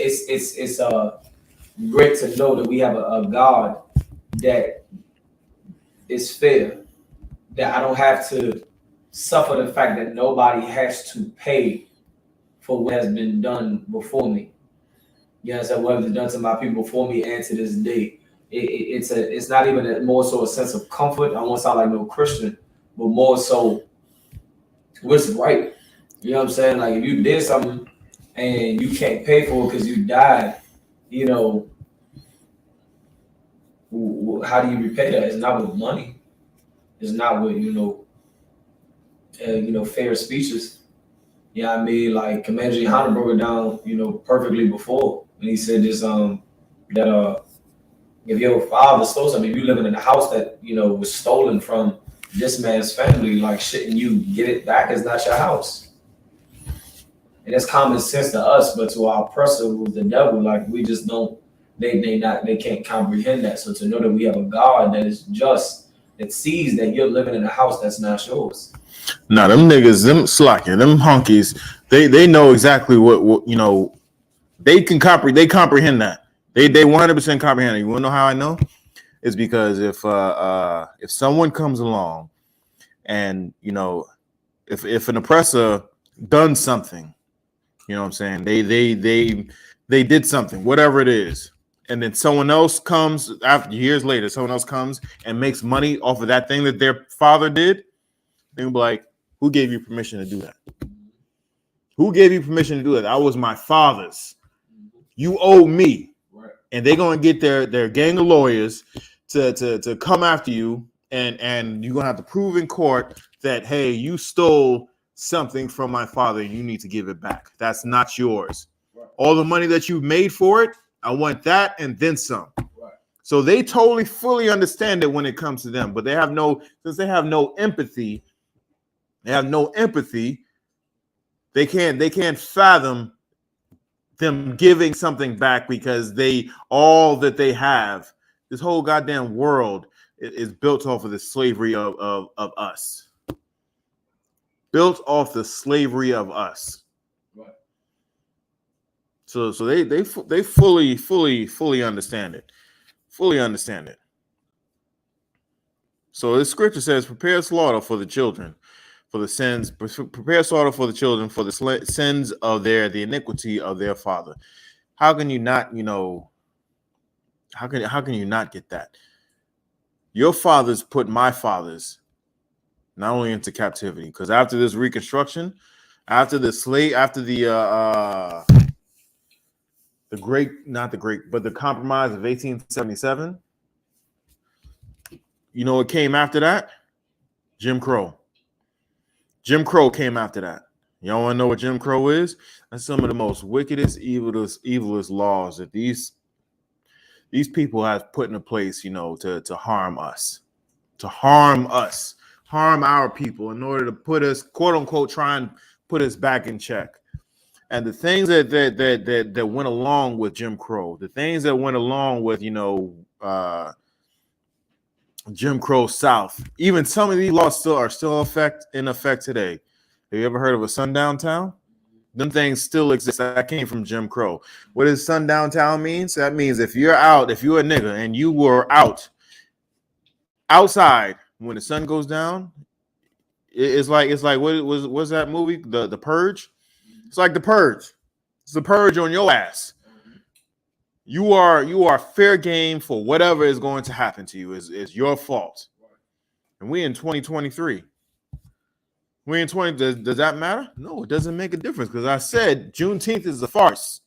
great to know that we have a God that is fair, that I don't have to suffer the fact that nobody has to pay for what has been done before me. You know, what has been done to my people before me and to this day. It's not even more so a sense of comfort. I won't sound like no Christian, but more so what's right. You know what I'm saying? Like if you did something and you can't pay for it because you died, how do you repay that? It's not with money. It's not with fair speeches. You know what I mean? Like Commander Yahanna broke it down, perfectly before when he said this that if your father stole something, if you living in a house that was stolen from this man's family, like shouldn't you get it back? It's not your house. And it's common sense to us, but to our oppressor, who's the devil, like we just don't. They can't comprehend that. So to know that we have a God that is just, that sees that you're living in a house that's not yours. Nah, them niggas, them slacking, them honkies, they know exactly what they can comprehend. They comprehend that. They 100% comprehend it. You wanna know how I know? It's because if someone comes along and if an oppressor done something. You know what I'm saying? They did something, whatever it is. And then someone else comes after years later, someone else comes and makes money off of that thing that their father did. They'll be like, who gave you permission to do that? Who gave you permission to do that? That was my father's. You owe me. Right. And they're gonna get their gang of lawyers to come after you, and you're gonna have to prove in court that, hey, you stole something from my father and you need to give it back. That's not yours. Right. All the money that you made for it, I want that and then some. Right. So they totally fully understand it when it comes to them, but they have no empathy. They have no empathy. They can't fathom them giving something back because all that they have, this whole goddamn world is built off of the slavery of us. Built off the slavery of us. Right. So they fully understand it. Fully understand it. So the scripture says, prepare slaughter for the children, for the sins, prepare slaughter for the children, for the sins of the iniquity of their father. How can you not, how can you not get that? Your fathers put my fathers not only into captivity, because after this Reconstruction, after the compromise of 1877, you know what came after that? Jim Crow. Jim Crow came after that. Y'all want to know what Jim Crow is? That's some of the most wickedest, evilest laws that these people have put into place, to harm us, harm our people in order to put us, quote unquote, try and put us back in check. And the things that went along with Jim Crow, the things that went along with, Jim Crow South, even some of these laws are still in effect today. Have you ever heard of a sundown town? Them things still exist. That came from Jim Crow. What does sundown town mean? So that means if you're a nigga and you were outside when the sun goes down, it's like what was that movie? The Purge? It's like the Purge. It's the Purge on your ass. You are fair game for whatever is going to happen to you. Is your fault. And we in 2023. Does that matter? No, it doesn't make a difference, because I said Juneteenth is a farce.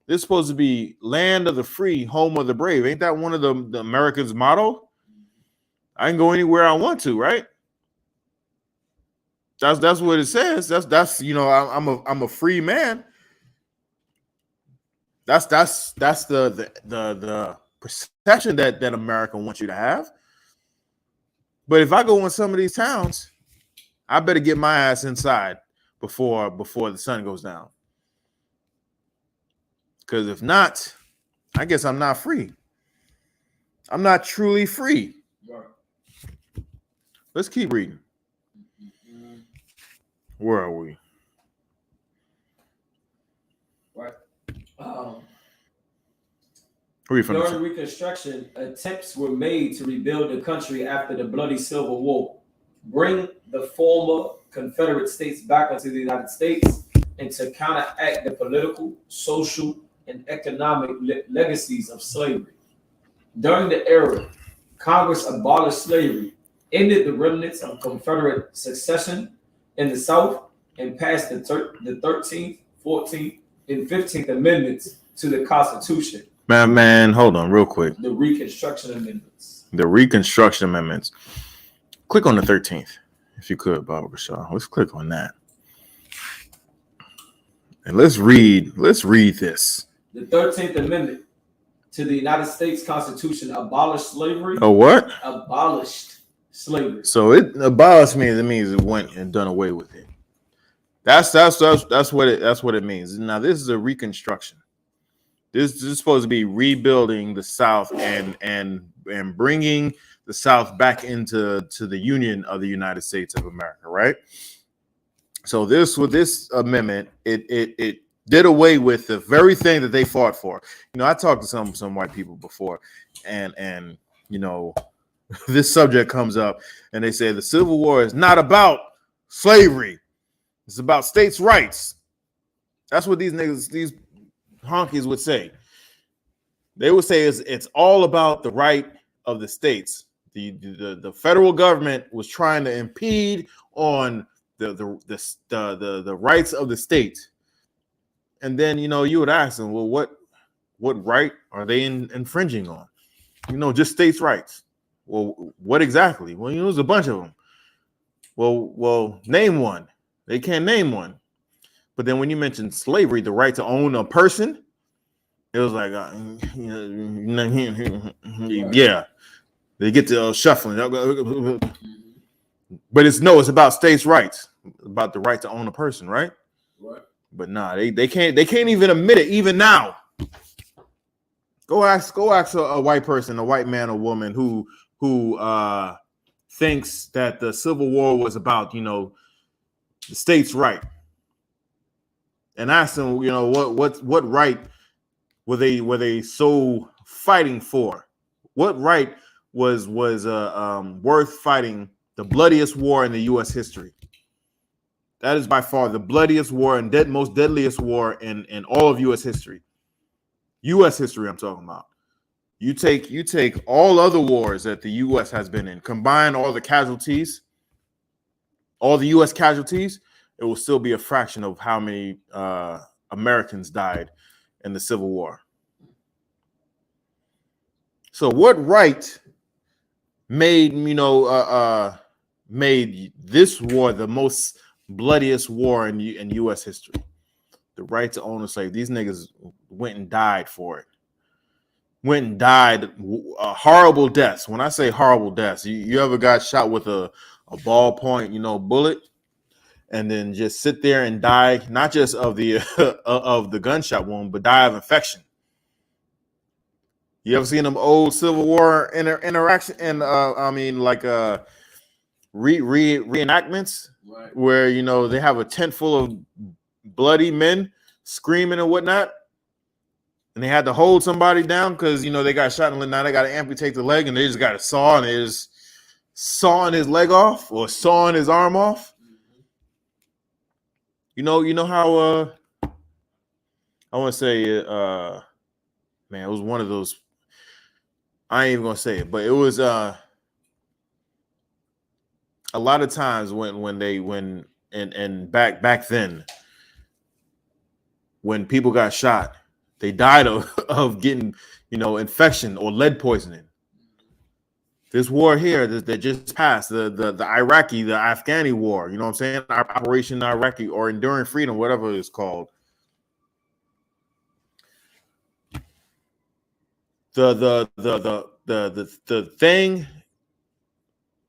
This is supposed to be land of the free, home of the brave. Ain't that one of the Americans' motto? I can go anywhere I want to, right? That's what it says. That's I'm a free man. That's the perception that America wants you to have. But if I go in some of these towns, I better get my ass inside before the sun goes down. Because if not, I guess I'm not free. I'm not truly free. Let's keep reading. Where are we? Right. During Reconstruction, attempts were made to rebuild the country after the bloody Civil War, bring the former Confederate states back into the United States, and to counteract the political, social, and economic legacies of slavery. During the era, Congress abolished slavery, ended the remnants of Confederate secession in the South, and passed the 13th, 14th, and 15th Amendments to the Constitution. Man, hold on real quick. The Reconstruction Amendments. The Reconstruction Amendments. Click on the 13th, if you could, Baba Shaw. Let's click on that. And let's read this. The 13th Amendment to the United States Constitution abolished slavery. Oh, what? Abolished slavery. So it abolished means it went and done away with it. That's what it means. Now this is a reconstruction. This is supposed to be rebuilding the South and bringing the South back into the Union of the United States of America, right? So this amendment, it did away with the very thing that they fought for. I talked to some white people before, and this subject comes up, and they say the Civil War is not about slavery; it's about states' rights. That's what these honkies would say. They would say it's all about the right of the states. The federal government was trying to impede on the rights of the state. And then you would ask them, well, what right are they infringing on? Just states' rights. Well, what exactly? Well, there's a bunch of them. Well, name one. They can't name one. But then when you mention slavery, the right to own a person, It was like, yeah, they get to shuffling. But it's about states' rights, about the right to own a person, right? Right. But nah, they can't even admit it even now. Go ask a white person, a white man or woman who thinks that the Civil War was about, the states' right, and ask them, what right were they so fighting for? What right was worth fighting? The bloodiest war in the U.S. history. That is by far the bloodiest war and most deadliest war in all of U.S. history. U.S. history, I'm talking about. You take all other wars that the U.S. has been in, combine all the casualties, all the U.S. casualties, it will still be a fraction of how many Americans died in the Civil War. So what right made this war the most bloodiest war in U.S. history? The right to own a slave. These niggas went and died for it. Went and died horrible deaths. When I say horrible deaths, you ever got shot with a ballpoint, bullet, and then just sit there and die, not just of the of the gunshot wound, but die of infection. You ever seen them old Civil War interaction and reenactments, Right. where they have a tent full of bloody men screaming and whatnot, and they had to hold somebody down because they got shot and now they got to amputate the leg, and they just got a saw and they're just sawing his leg off or sawing his arm off. You know how I want to say man, it was one of those. I ain't even gonna say it, but it was a lot of times when back then, when people got shot, they died of getting infection or lead poisoning. This war here that just passed, the Afghani war, you know what I'm saying? Operation Iraqi or Enduring Freedom, whatever it's called. The thing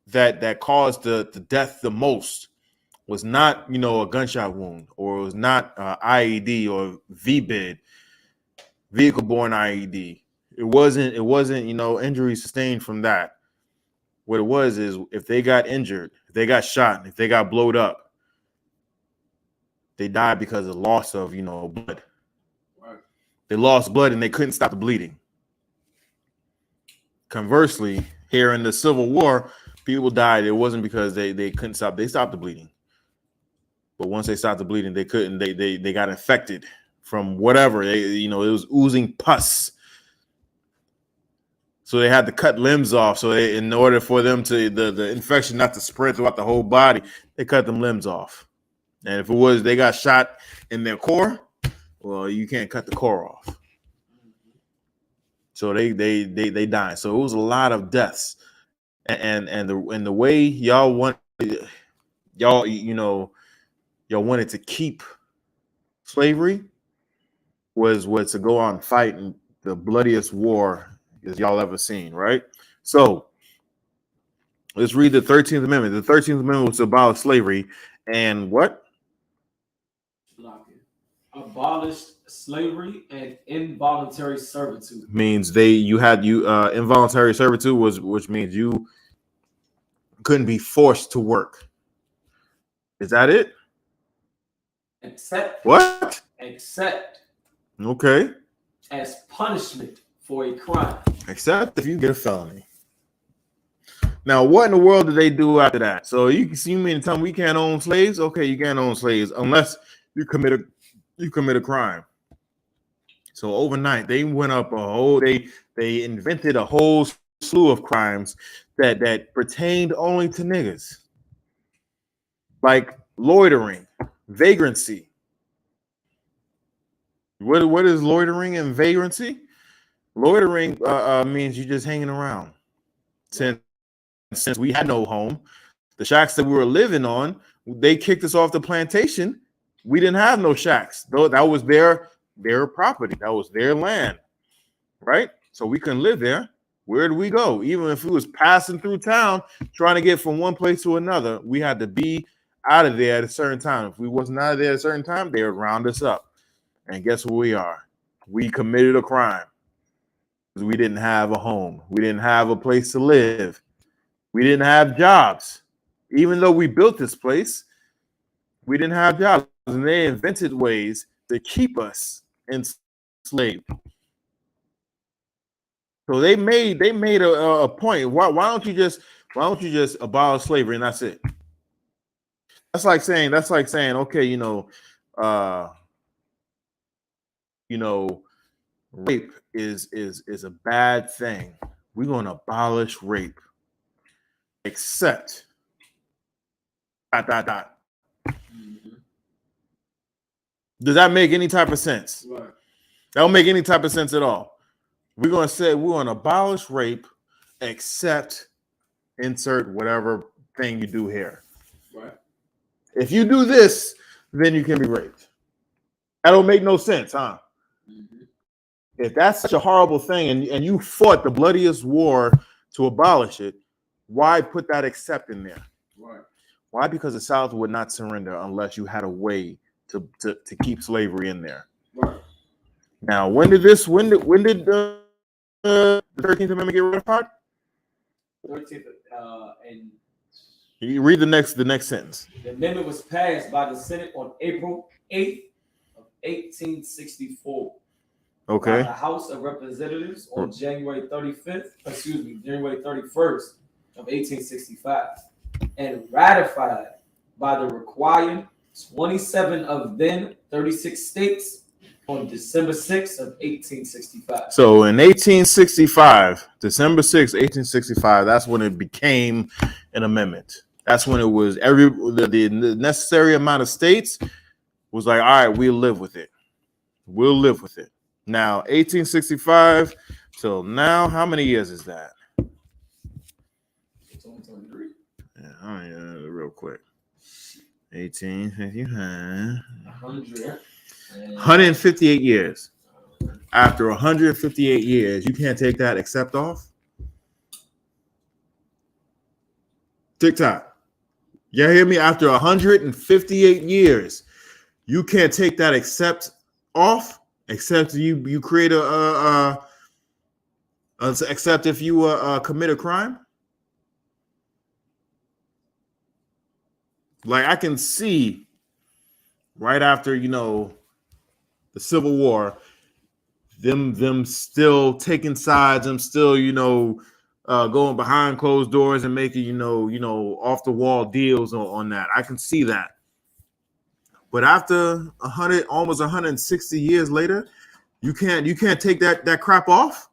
that caused the death the most was not a gunshot wound, or it was not IED or VBID, vehicle-borne IED. It wasn't injury sustained from that. What it was is, if they got injured, if they got shot, if they got blowed up, they died because of loss of blood. Right. They lost blood and they couldn't stop the bleeding. Conversely, here in the Civil War, people died. It wasn't because they couldn't stop. They stopped the bleeding. But once they stopped the bleeding, they couldn't. They got infected from whatever. It was oozing pus. So they had to cut limbs off. So in order for them to the infection not to spread throughout the whole body, they cut them limbs off. And if it was they got shot in their core, well, you can't cut the core off. So they died. So it was a lot of deaths, and the way y'all wanted to keep slavery was to go on fight in the bloodiest war as y'all ever seen, right? So let's read the 13th Amendment. The 13th Amendment was about slavery, and what? Abolished slavery and involuntary servitude. Means involuntary servitude which means you couldn't be forced to work. Is that it? Except okay, as punishment for a crime. Except if you get a felony. Now, what in the world do they do after that? So you mean to tell me we can't own slaves? Okay, you can't own slaves unless you commit a crime. So overnight, they went up they invented a whole slew of crimes that pertained only to niggas, like loitering, vagrancy. What is loitering and vagrancy? Loitering means you're just hanging around. Since we had no home, the shacks that we were living on, they kicked us off the plantation. We didn't have no shacks. Though that was their their property. That was their land, right? So we couldn't live there. Where do we go? Even if we was passing through town, trying to get from one place to another, we had to be out of there at a certain time. If we wasn't out of there at a certain time, they would round us up. And guess where we are? We committed a crime. We didn't have a home. We didn't have a place to live. We didn't have jobs. Even though we built this place, we didn't have jobs. And they invented ways to keep us enslaved. So they made a point. Why don't you just abolish slavery and that's it? That's like saying, okay, rape is a bad thing. We're going to abolish rape, except ... Does that make any type of sense? Right. That don't make any type of sense at all. We're going to say we're going to abolish rape, except insert whatever thing you do here. Right. If you do this, then you can be raped. That don't make no sense, huh? Mm-hmm. If that's such a horrible thing and you fought the bloodiest war to abolish it, why put that except in there? Right. Why? Because the South would not surrender unless you had a way to keep slavery in there. Right. Now, when did the 13th Amendment get ratified? 13th, and You read the next sentence. the amendment was passed by the Senate on April 8th of 1864. Okay. By the House of Representatives on January 31st of 1865, and ratified by the required 27 of then 36 states on December 6th of 1865. So in 1865, December 6th, 1865, that's when it became an amendment. That's when it was the necessary amount of states was like, all right, we'll live with it. We'll live with it. Now, 1865 till now, how many years is that? It's only 23. Yeah, real quick. 1855. 158 years. After 158 years, you can't take that except off? TikTok. You hear me? After 158 years, you can't take that except off? Except you create except if you commit a crime? Like I can see right after the Civil War, them still taking sides, them still going behind closed doors and making off the wall deals on that. I can see that. But after 100, almost 160 years later, you can't take that crap off.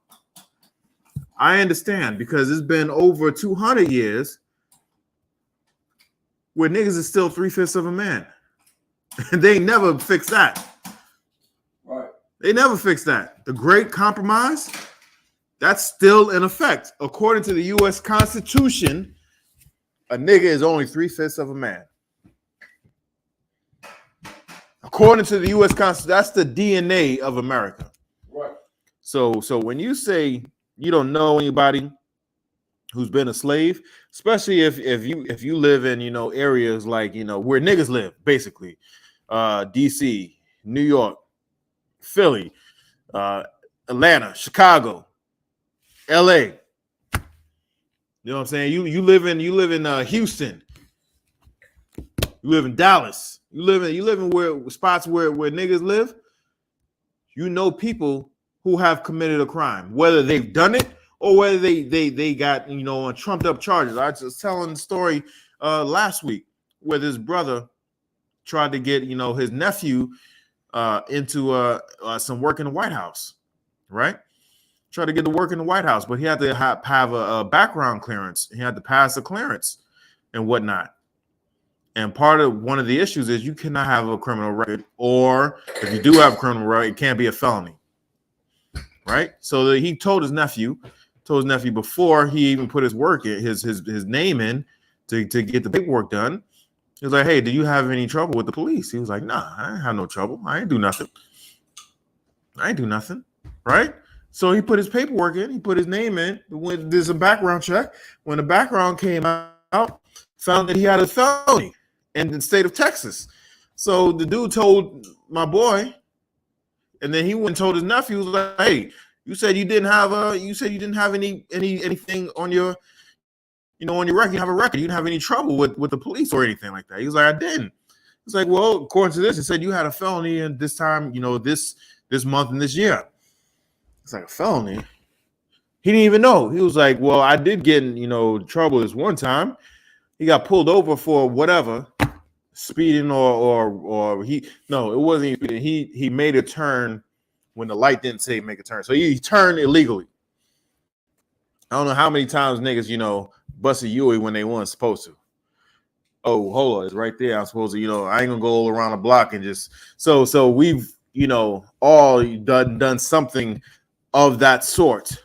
I understand because it's been over 200 years where niggas is still 3/5 of a man. And they never fixed that. Right. They never fixed that. The Great Compromise, that's still in effect. According to the U.S. Constitution, a nigga is only 3/5 of a man. According to the U.S. Constitution, that's the DNA of America. Right. So when you say you don't know anybody who's been a slave, especially if you live in areas like where niggas live, basically, D.C., New York, Philly, Atlanta, Chicago, L.A. You know what I'm saying? You live in Houston. You live in Dallas. You live in where spots where niggas live. You know people who have committed a crime, whether they've done it or whether they got on trumped up charges. I was telling the story last week where this brother tried to get his nephew into some work in the White House, right? Tried to get to work in the White House, but he had to have a background clearance. He had to pass a clearance and whatnot. And one of the issues is you cannot have a criminal record, or if you do have a criminal record, it can't be a felony, right? So he told his nephew before he even put his work in, his name in to get the paperwork done. He was like, "Hey, do you have any trouble with the police?" He was like, "Nah, I ain't have no trouble. I ain't do nothing." I ain't do nothing, right? So he put his paperwork in, he put his name in. When there's a background check, when the background came out, found that he had a felony in the state of Texas. So the dude told my boy, and then he went and told his nephew, he was like, "Hey, you said you didn't have anything on your, on your record. You have a record. You didn't have any trouble with the police or anything like that." He was like, "I didn't." It's like, well, according to this, it said you had a felony in this time, this month and this year. It's like a felony. He didn't even know. He was like, well, I did get in, trouble this one time. He got pulled over for whatever, speeding or it wasn't even speeding. He made a turn when the light didn't say make a turn. So he turned illegally. I don't know how many times niggas, bust a Yui when they weren't supposed to. Oh, hold on, it's right there. I'm supposed to, I ain't gonna go all around the block and just so we've, all done something of that sort.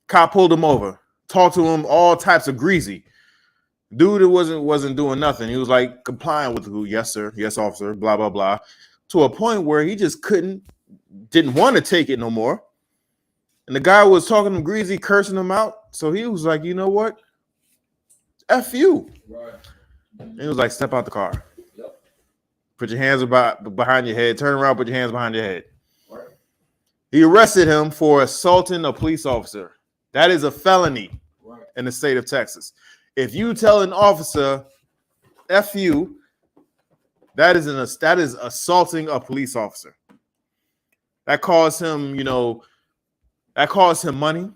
Cop pulled him over, talked to him all types of greasy. Dude wasn't doing nothing. He was like complying with the yes sir, yes officer, blah blah blah, to a point where he just didn't want to take it no more. And the guy was talking to him greasy, cursing him out. So he was like, you know what? F you. Right. And he was like, step out the car. Yep. Put your hands behind your head. Turn around, put your hands behind your head. Right. He arrested him for assaulting a police officer. That is a felony in the state of Texas. If you tell an officer, F you, that is assaulting a police officer. That costs him, money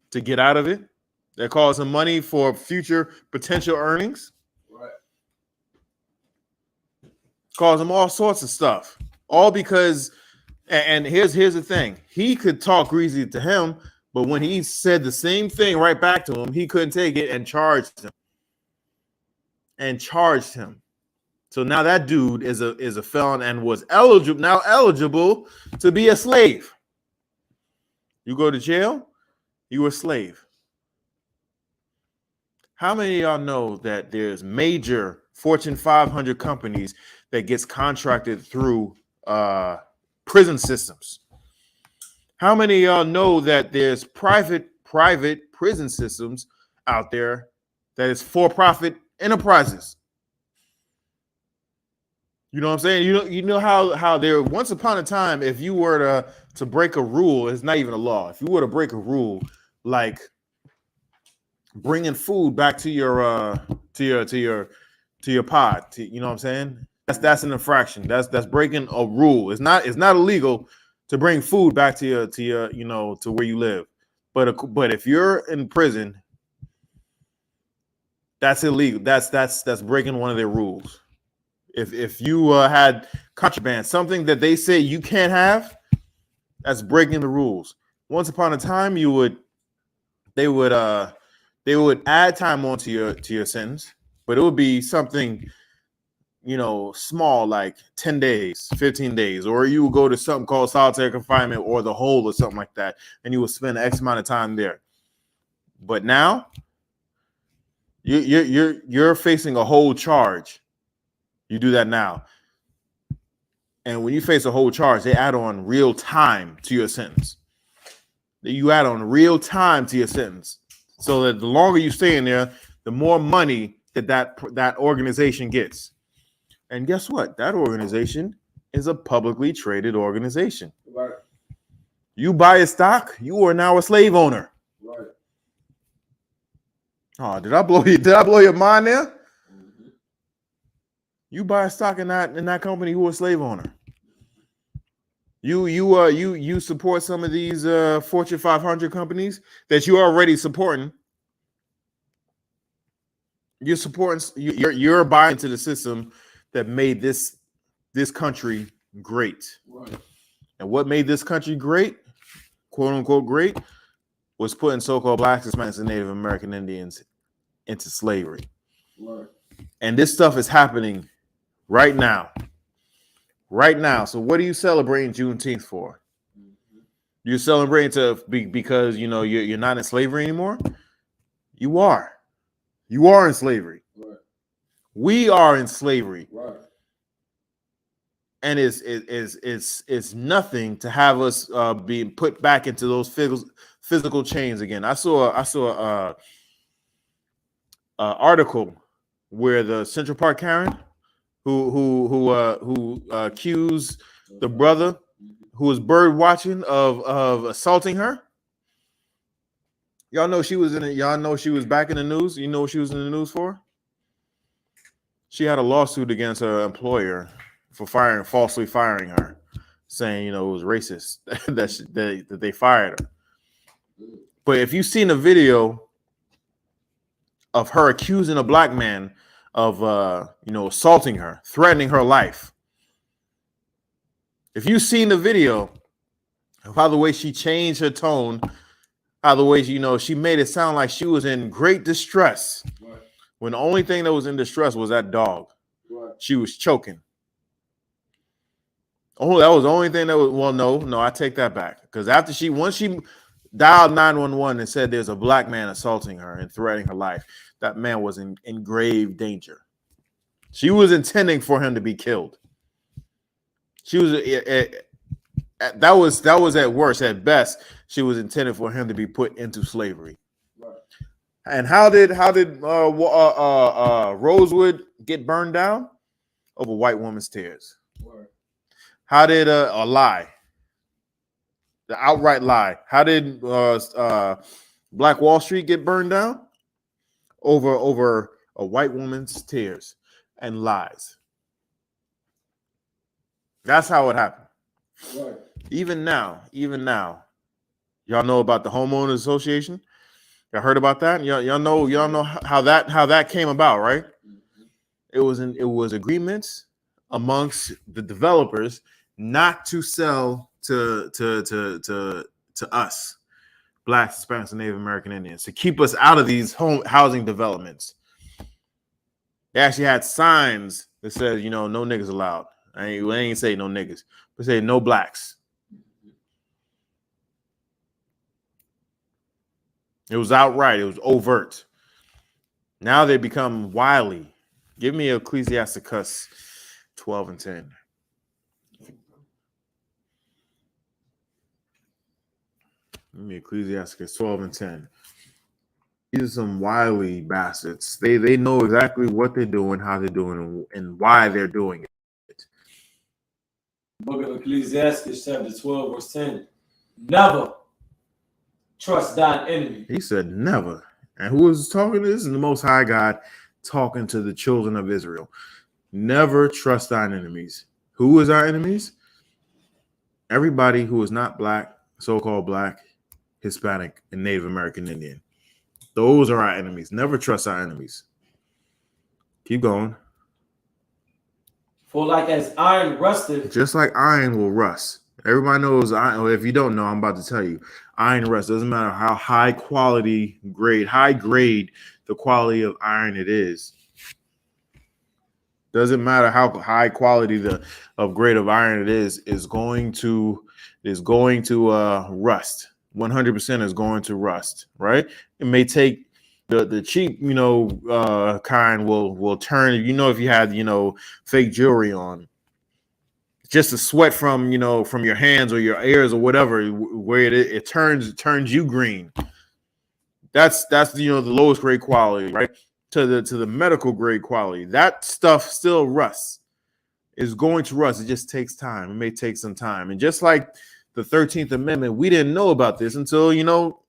to get out of it. That costs him money for future potential earnings. Right. Costs him all sorts of stuff. All because, and here's the thing. He could talk greasy to him, but when he said the same thing right back to him, he couldn't take it and charged him. So now that dude is a felon and was eligible to be a slave. You go to jail, you a slave. How many of y'all know that there's major Fortune 500 companies that gets contracted through prison systems? How many of y'all know that there's private prison systems out there that is for-profit enterprises? You know what I'm saying? You know how there once upon a time, if you were to break a rule, it's not even a law. If you were to break a rule, like bringing food back to your pod, you know what I'm saying? That's an infraction. That's breaking a rule. It's not illegal to bring food back to your to where you live, but if you're in prison, that's illegal. That's breaking one of their rules. If you had contraband, something that they say you can't have, that's breaking the rules. Once upon a time, they would add time onto your sentence, but it would be something, small, like 10 days, 15 days, or you would go to something called solitary confinement or the hole or something like that, and you would spend X amount of time there. But now you're facing a whole charge. You do that now. And when you face a whole charge, they add on real time to your sentence. You add on real time to your sentence. So that the longer you stay in there, the more money that organization gets. And guess what? That organization is a publicly traded organization. Right. You buy a stock, you are now a slave owner. Right. Oh, did I blow your mind there? Mm-hmm. You buy a stock in that company, you are a slave owner. You support some of these Fortune 500 companies that you're already supporting. You're buying into the system that made this country great. Right. And what made this country great, quote unquote great, was putting so-called blacks, Hispanics, and Native American Indians into slavery. Right. And this stuff is happening right now. Right now. So what are you celebrating Juneteenth for? Mm-hmm. You're celebrating because you're not in slavery anymore? You are. You are in slavery. Right. We are in slavery. Right. and it's nothing to have us being put back into those physical chains again. I saw a article where the Central Park Karen who accused the brother who was bird watching of assaulting her. Y'all know she was y'all know she was back in the news. You know what she was in the news for? She had a lawsuit against her employer for falsely firing her, saying, it was racist that they fired her. But if you've seen a video of her accusing a black man of assaulting her, threatening her life, if you've seen the video of how the way she changed her tone, how the way she made it sound like she was in great distress, right, when the only thing that was in distress was that dog. Right. She was choking. Oh, that was the only thing that was. Well, no, I take that back, because once she dialed 911 and said there's a black man assaulting her and threatening her life, that man was in grave danger. She was intending for him to be killed. She was that was at worst. At best, she was intended for him to be put into slavery. Right. And how did Rosewood get burned down? Over white woman's tears. Right. How did a lie, the outright lie? How did Black Wall Street get burned down? Over a white woman's tears and lies. That's how it happened. Right. Even now, y'all know about the homeowners association. Y'all heard about that? Y'all know how that came about, right? Mm-hmm. It was agreements amongst the developers not to sell to us, Blacks, Hispanics, and Native American Indians, to keep us out of these housing developments. They actually had signs that said, no niggas allowed. I ain't say no niggas, but say no blacks. It was outright. It was overt. Now they become wily. Give me Ecclesiasticus 12 and 10. Give me Ecclesiasticus 12 and 10. These are some wily bastards. They know exactly what they're doing, how they're doing, and why they're doing it. Book of Ecclesiastes, chapter 12, verse 10. Never trust thine enemy. He said never. And who is talking? This is the Most High God talking to the children of Israel. Never trust thine enemies. Who is our enemies? Everybody who is not black, so-called black, Hispanic, and Native American Indian. Those are our enemies. Never trust our enemies. Keep going. For like as iron rusted. Just like iron will rust. Everybody knows iron. Or if you don't know, I'm about to tell you. Iron rust. Doesn't matter how high grade the quality of iron it is. Doesn't matter how high quality of grade of iron it is going to rust. 100% is going to rust, right? It may take the cheap, kind will turn. If you had, fake jewelry on, just the sweat from your hands or your ears or whatever, where it turns you green. That's the lowest grade quality, right? To the medical grade quality, that stuff still rusts. Is going to rust. It just takes time. It may take some time. And just like the 13th Amendment, we didn't know about this until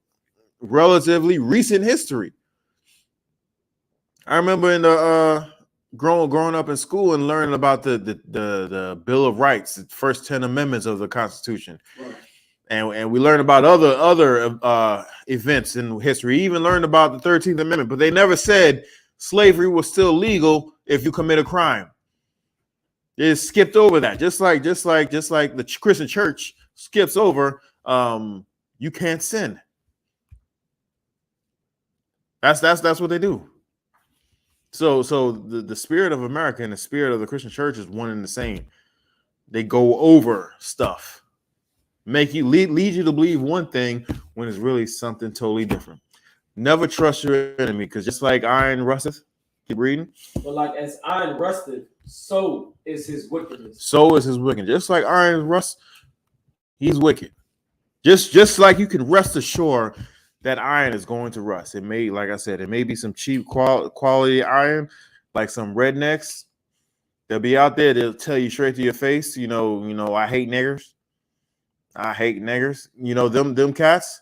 relatively recent history. I remember in the growing up in school and learning about the Bill of Rights, the first 10 amendments of the Constitution. Right. And we learned about other events in history. Even learned about the 13th Amendment, but they never said slavery was still legal if you commit a crime. They just skipped over that, just like the Christian church skips over you can't sin. That's what they do. So the spirit of America and the spirit of the Christian church is one and the same. They go over stuff. Make you lead you to believe one thing when it's really something totally different. Never trust your enemy, because just like iron rusteth, keep reading. But like as iron rusted, So is his wickedness. So is his wickedness. Just like iron rust, he's wicked. Just like you can rest assured that iron is going to rust. It may, like I said, it may be some cheap quality iron, like some rednecks. They'll be out there. They'll tell you straight to your face. You know, I hate niggers. I hate niggers. You know them cats.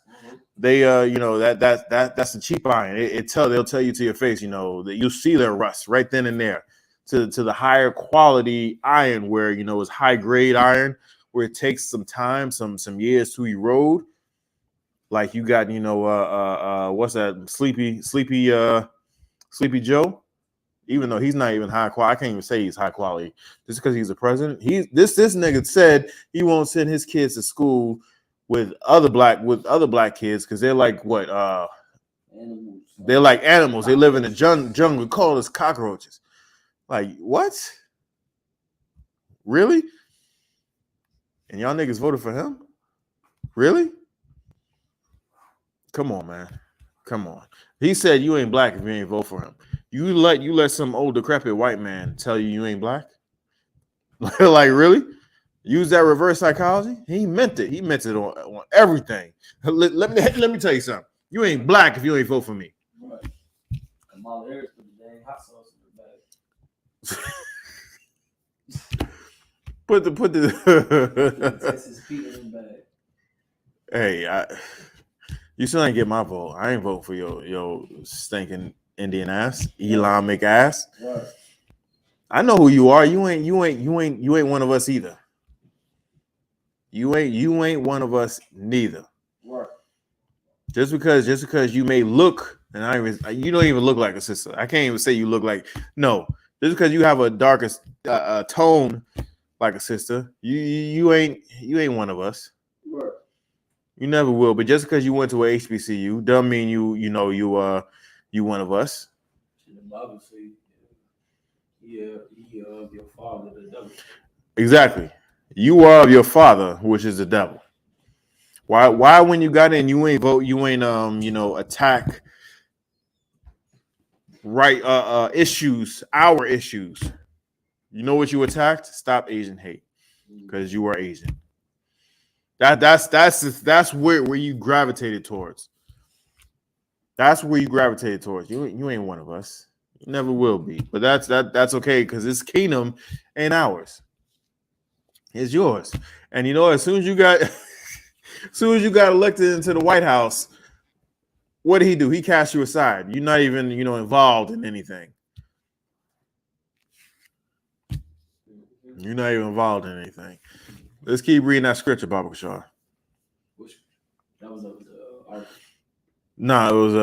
They that's a cheap iron. They'll tell you to your face. You know that you see their rust right then and there. To the higher quality iron where it's high grade iron where it takes some time, some years to erode. Like you got what's that Sleepy Joe. Even though he's not even high quality, I can't even say he's high quality. Just because he's a president, this nigga said he won't send his kids to school with other black kids because they're like what? Animals. They're like animals. They live in the jungle. Call us cockroaches. Like what? Really? And y'all niggas voted for him? Really? Come on, man. Come on. He said you ain't black if you ain't vote for him. You let some old decrepit white man tell you ain't black? Like really? Use that reverse psychology? He meant it. He meant it on everything. Let me tell you something. You ain't black if you ain't vote for me. Right. Kamala Harris put the dang hot sauce in the bag. Put the Texas Pete in the bag. Hey, you still ain't get my vote. I ain't vote for your stinking Indian ass, Elamic ass. Right. I know who you are. You ain't one of us either. You ain't one of us neither. Right. Just because you may look, and you don't even look like a sister. I can't even say you look like no. Just because you have a darker tone like a sister, you ain't one of us. Right. You never will. But just because you went to a HBCU, doesn't mean you one of us. The Bible says, "Ye of your father the devil." Exactly. You are of your father, which is the devil. Why when you got in, you ain't vote, you ain't attack issues, our issues. You know what you attacked? Stop Asian hate. Because you are Asian. That's where you gravitated towards. That's where you gravitated towards. You ain't one of us. You never will be. But that's okay because this kingdom ain't ours. It's yours. And as soon as you got elected into the White House, what did he do? He cast you aside. You're not even, involved in anything. You're not even involved in anything. Let's keep reading that scripture, Baba Kishar. That was No, it was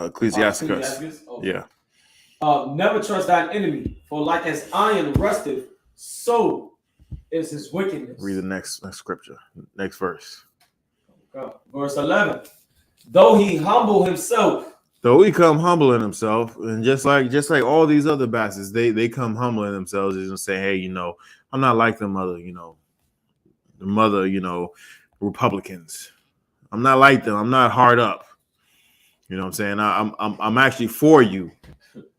Ecclesiasticus. Okay. Yeah. Never trust thine enemy, for like as iron rusteth, so is his wickedness. Read the next scripture, next verse. Verse 11. Though he humble himself. Though he come humbling himself, and just like all these other bastards, they come humbling themselves and say, hey, I'm not like them other, Republicans. I'm not like them. I'm not hard up. You know what I'm saying? I'm actually for you.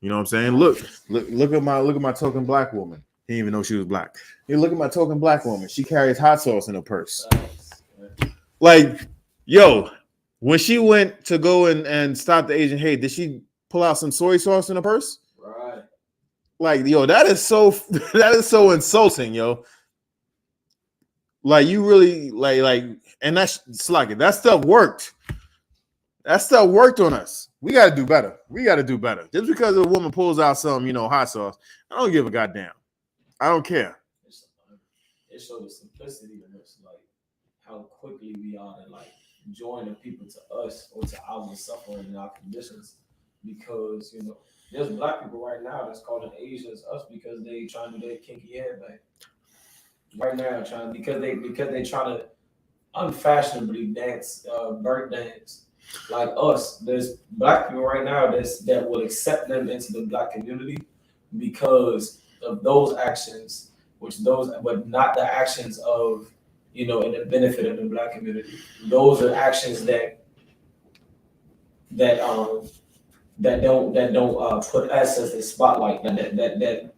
You know what I'm saying? Look at my token black woman. He didn't even know she was black. Hey, look at my token black woman. She carries hot sauce in her purse. Like, yo, when she went to go and stop the Asian hate, did she pull out some soy sauce in her purse? Right. Like, yo, that is so insulting, yo. Like, you really like, and that's sluggy. That stuff worked. That stuff worked on us. We got to do better. Just because a woman pulls out some, hot sauce, I don't give a goddamn. I don't care. It showed the simplicity in us, like how quickly we are to like join the people to us or to our suffering and our conditions. Because there's black people right now that's calling Asians us because they trying to do their kinky headbang. Right now, because they trying to unfashionably dance, bird dance. Like us, there's black people right now that will accept them into the black community because of those actions, but not the actions of, in the benefit of the black community. Those are actions that don't put us as the spotlight. That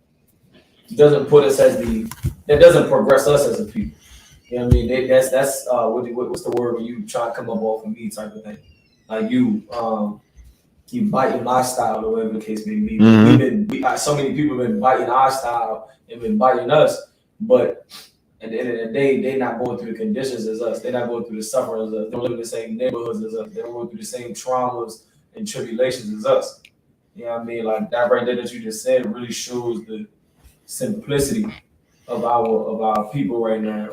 doesn't put us as that doesn't progress us as a people. You know what I mean? That's what's the word when you try to come up off of me type of thing. Like you biting my style or whatever the case may be. Mm-hmm. So many people have been biting our style and been biting us, but at the end of the day, they're not going through the conditions as us. They're not going through the suffering as us. They don't live in the same neighborhoods as us. They don't go through the same traumas and tribulations as us. You know what I mean? Like that right there that you just said really shows the simplicity of our people right now.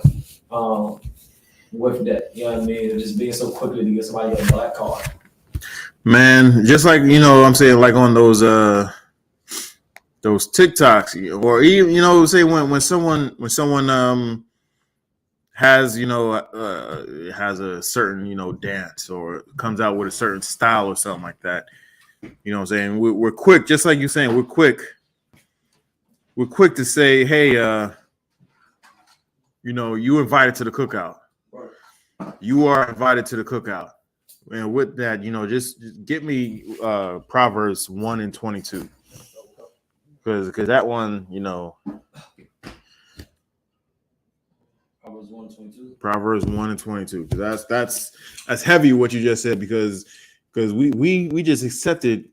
With that, you know what I mean? And just being so quickly to get somebody a black card. Man, just like I'm saying, like on those TikToks, or even say when someone has has a certain dance or comes out with a certain style or something like that. You know what I'm saying? We're quick, just like you're saying, we're quick to say, hey, you invited to the cookout. Right. You are invited to the cookout. And with that, just get me Proverbs 1:22. Because that one, Proverbs 1:22. Proverbs 1:22. Because that's heavy what you just said, because we just accepted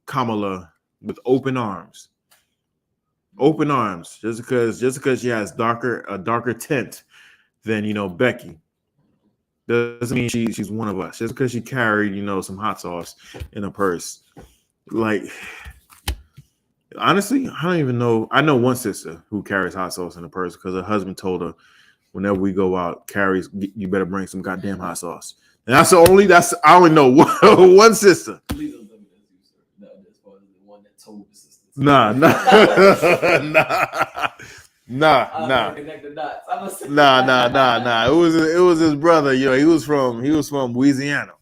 Kamala with open arms. Open arms, just because she has a darker tint than Becky, doesn't mean she's one of us. Just because she carried some hot sauce in a purse, like honestly, I don't even know. I know one sister who carries hot sauce in a purse because her husband told her, whenever we go out, you better bring some goddamn hot sauce. And I only know one sister. Please don't tell me that's you, sir. No, that's probably the one that told the sisters. Nah. Connect the dots. Nah. It was his brother. He was from Louisiana,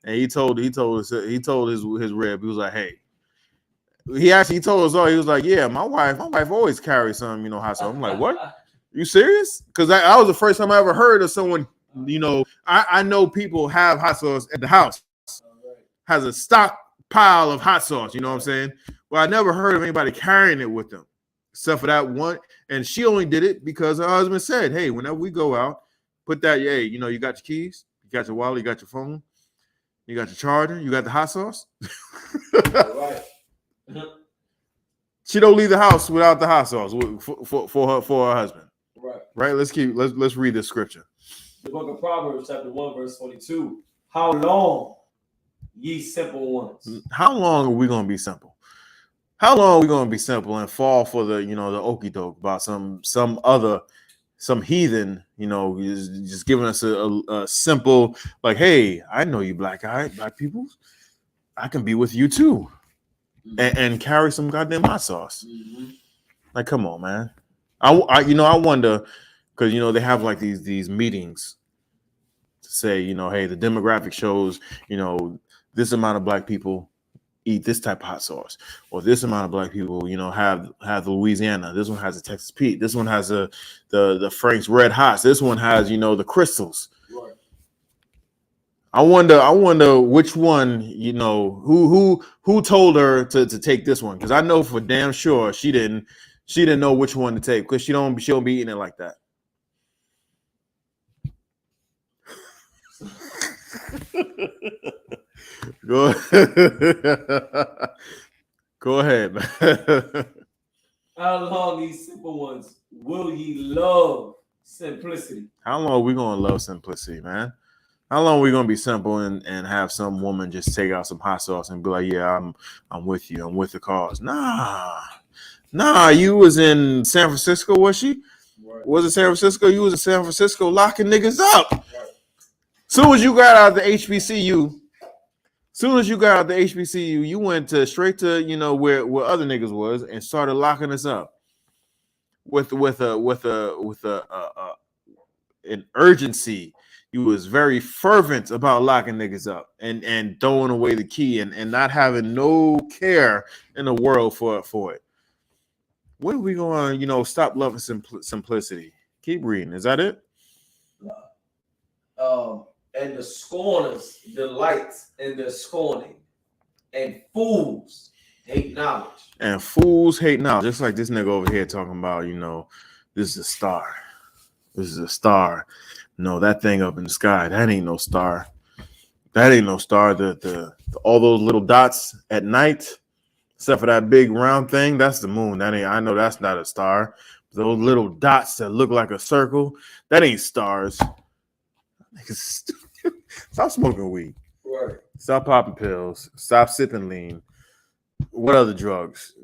and he told his rib. He was like, hey. He told us all. He was like, yeah, my wife always carries some hot sauce. I'm like, what? You serious? Because that was the first time I ever heard of someone. I know people have hot sauce at the house. Has a stockpile of hot sauce. You know what I'm saying? Well, I never heard of anybody carrying it with them, except for that one. And she only did it because her husband said, hey, whenever we go out, put that, hey, you got your keys, you got your wallet, you got your phone, you got your charger, you got the hot sauce. Right. She don't leave the house without the hot sauce for her husband. Right. Let's read this scripture. The book of Proverbs, chapter 1, verse 22. How long, ye simple ones? How long are we gonna be simple? How long are we gonna be simple and fall for the the okie doke about some heathen, just giving us a simple, like, hey, I know you black people, I can be with you too, and carry some goddamn hot sauce. Mm-hmm. Like, come on, man. I wonder, because they have like these meetings to say, hey, the demographic shows, this amount of black people eat this type of hot sauce, or this amount of black people, have the Louisiana. This one has a Texas Pete. This one has the Frank's Red Hots. This one has the Crystals. Right. I wonder which one, who told her to take this one, because I know for damn sure she didn't know which one to take, because she don't be eating it like that. Go ahead, man. How long, these simple ones, will ye love simplicity? How long are we gonna love simplicity, man? How long are we gonna be simple and have some woman just take out some hot sauce and be like, yeah, I'm with you, I'm with the cause? Nah, you was in San Francisco, was she? Right. Was it San Francisco? You was in San Francisco locking niggas up. Right. Soon as you got out of the HBCU, you went straight to where other niggas was and started locking us up with an urgency. You was very fervent about locking niggas up and throwing away the key and not having no care in the world for it. When are we going to stop loving simplicity? Keep reading. Is that it? And the scorners delight in their scorning, and fools hate knowledge. And fools hate knowledge. Just like this nigga over here talking about, this is a star. This is a star. No, that thing up in the sky, that ain't no star. That ain't no star. The all those little dots at night, except for that big round thing, that's the moon. I know that's not a star. Those little dots that look like a circle, that ain't stars. Stop smoking weed. Right. Stop popping pills. Stop sipping lean. What other drugs?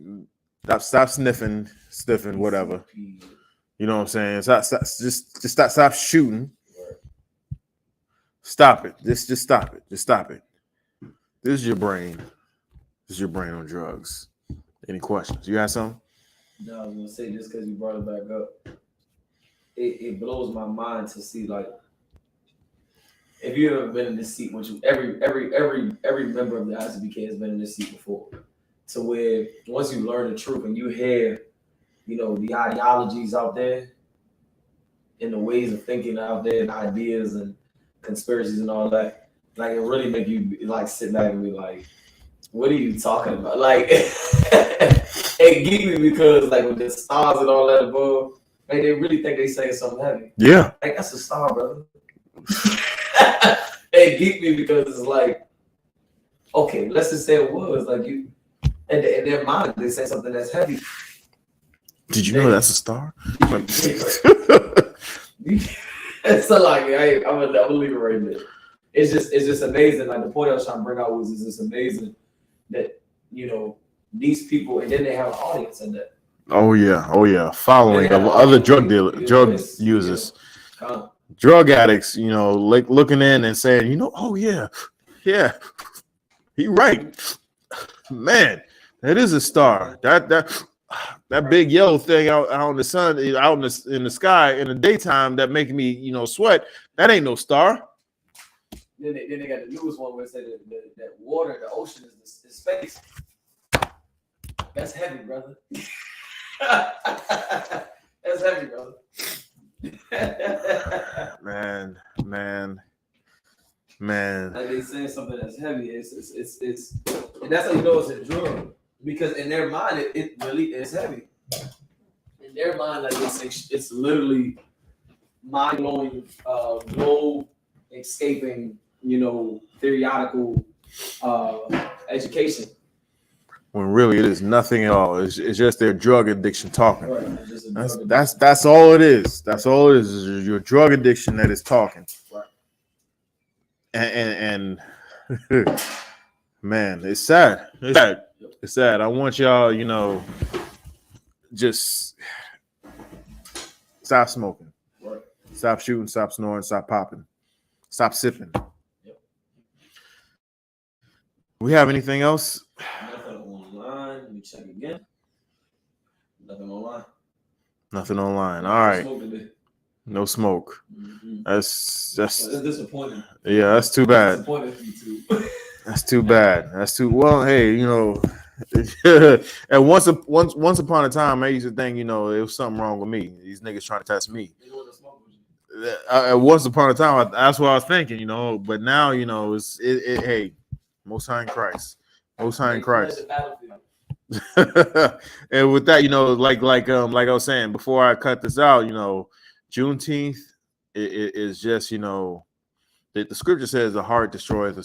Stop sniffing, whatever. You know what I'm saying? Just stop shooting. Stop it. Just stop it. Just stop it. This is your brain. This is your brain on drugs. Any questions? You got something? No, I was gonna say just because you brought it back up, it blows my mind to see, like, if you ever been in this seat, which every member of the I.S.U.P.K has been in this seat before, to where once you learn the truth and you hear, the ideologies out there and the ways of thinking out there and ideas and conspiracies and all that, like, it really make you like sit back and be like, what are you talking about? Like, it geek me because, like, with the stars and all that above, like, they really think they saying something heavy. Yeah. Like, that's a star, brother. It geek me because it's like, okay, let's just say it was like you, and in their mind they say something that's heavy. Did you know that's a star? So like, I'm gonna leave it right there. It's just amazing. Like, the point I was trying to bring out was it's just amazing that these people, and then they have an audience in that. Oh yeah, following of other drug users, drug addicts. Like looking in and saying, oh yeah, he right, man. That is a star. That big yellow thing out in the sun, out in the sky in the daytime, that making me sweat. That ain't no star. Then they got the newest one where it said that water, the ocean is space. That's heavy, brother. That's heavy, brother. man. Like, they saying something that's heavy. It's and that's how you know it's a drug, because in their mind it really is heavy. In their mind, like, it's literally mind blowing, low escaping, theoretical education. When really it is nothing at all. It's just their drug addiction talking. Right. That's all it is. That's all it is your drug addiction that is talking. Right. And man, it's sad. It's sad. I want y'all, just stop smoking. Right. Stop shooting, stop snoring, stop popping. Stop sipping. Yep. We have anything else? Nothing online. Let me check again. Nothing online. Nothing online. All right. No smoke. Mm-hmm. That's disappointing. Yeah, that's too bad. Disappointing for you too. That's too bad. That's too well. Hey, and once upon a time, I used to think, it was something wrong with me. These niggas trying to test me. Once upon a time, that's what I was thinking, But now, it's hey, Most High in Christ, Most High in Christ. And with that, like I was saying before I cut this out, Juneteenth is just, the scripture says the heart destroyeth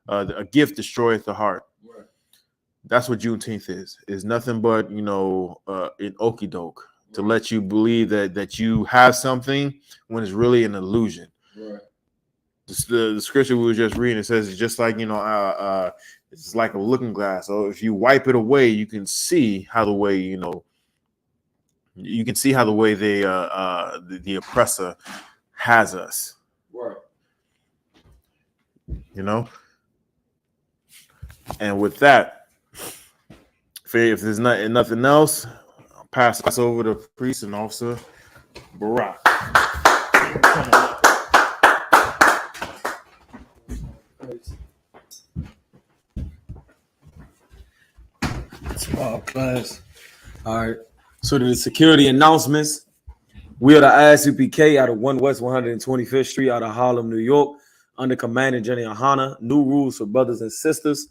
a gift destroyeth the heart. Right. That's what Juneteenth is nothing but an okie doke to let you believe that you have something when it's really an illusion. Right. The scripture we were just reading, it says it's just like it's like a looking glass. So if you wipe it away, you can see how the way you can see how the way the oppressor has us. Right. And with that, if there's nothing else, I'll pass this over to Priest and Officer Barack. Small class. All right. So the security announcements. We are the I.S.U.P.K out of 1 West 125th Street out of Harlem, New York, under Commander General Yahanna. New rules for brothers and sisters.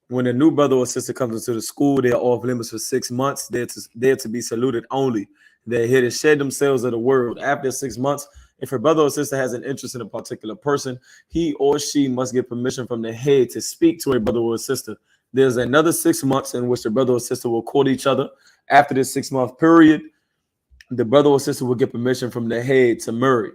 When a new brother or sister comes into the school, they are off limits for 6 months. They're to be saluted only. They're here to shed themselves of the world. After 6 months, if a brother or sister has an interest in a particular person, he or she must get permission from the head to speak to a brother or sister. There's another 6 months in which the brother or sister will court each other. After this 6-month period, the brother or sister will get permission from the head to marry.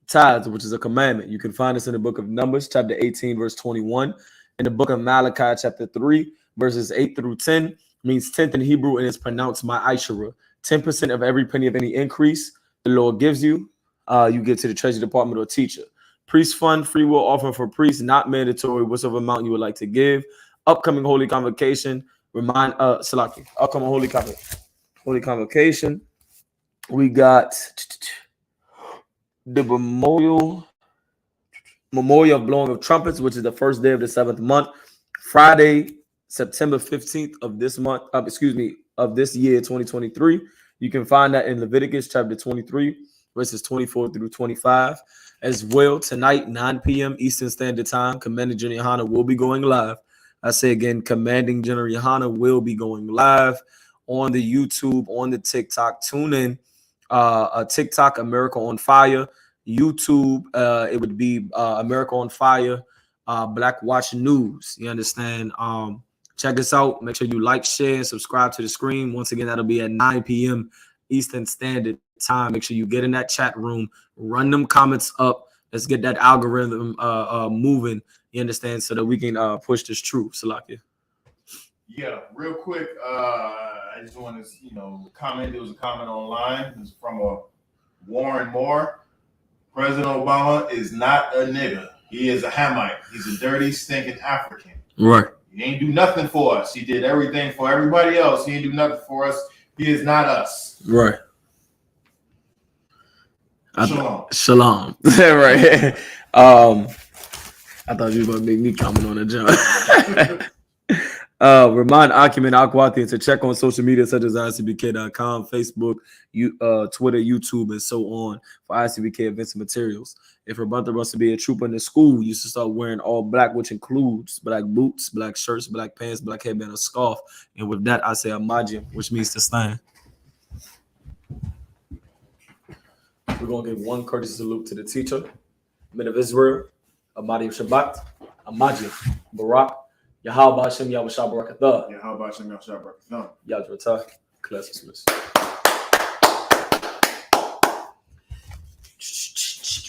Tithes, which is a commandment. You can find this in the book of Numbers, chapter 18, verse 21. In the book of Malachi, chapter 3, verses 8 through 10, means 10th in Hebrew, and it's pronounced ma'ashara. 10% of every penny of any increase the Lord gives you, you get to the treasury department or teacher. Priest fund, free will offering for priests, not mandatory, whatever amount you would like to give. Upcoming holy convocation, upcoming holy convocation. We got the memorial of blowing of trumpets, which is the first day of the 7th month, Friday, September 15th of this month, of this year, 2023. You can find that in Leviticus chapter 23, verses 24 through 25. As well, tonight, 9 p.m. Eastern Standard Time, Commanding General Yahanna will be going live. I say again, Commanding General Yahanna will be going live on the YouTube, on the TikTok. Tune in. TikTok, America on Fire. YouTube, it would be America on Fire, Black Watch News. You understand? Check us out. Make sure you like, share, and subscribe to the screen. Once again, that'll be at 9 p.m. Eastern Standard Time. Make sure you get in that chat room, run them comments up. Let's get that algorithm moving. You understand? So that we can push this truth. Salakia. Yeah, real quick. I just want to, comment. There was a comment online. It was from a Warren Moore. President Obama is not a nigger. He is a Hamite. He's a dirty, stinking African. Right. He ain't do nothing for us. He did everything for everybody else. He ain't do nothing for us. He is not us. Right. Shalom. Shalom. Right. I thought you were going to make me comment on the jump. Remind Akim and Akwati to check on social media such as ISUPK.com, Facebook, Twitter, YouTube, and so on for ISUPK events and materials. If your brother wants to be a trooper in the school, you should start wearing all black, which includes black boots, black shirts, black pants, black headband, a scarf. And with that, I say Amajim, which means to stand. We're going to give one courtesy salute to the teacher, men of Israel, Amadi Shabbat, Amajim, Barak, Yahweh Hashem, Yahweh Shabbat, Barakatah. Yahweh Hashem, Yahweh Shabbat, Barakatah. Yadratah, Classics.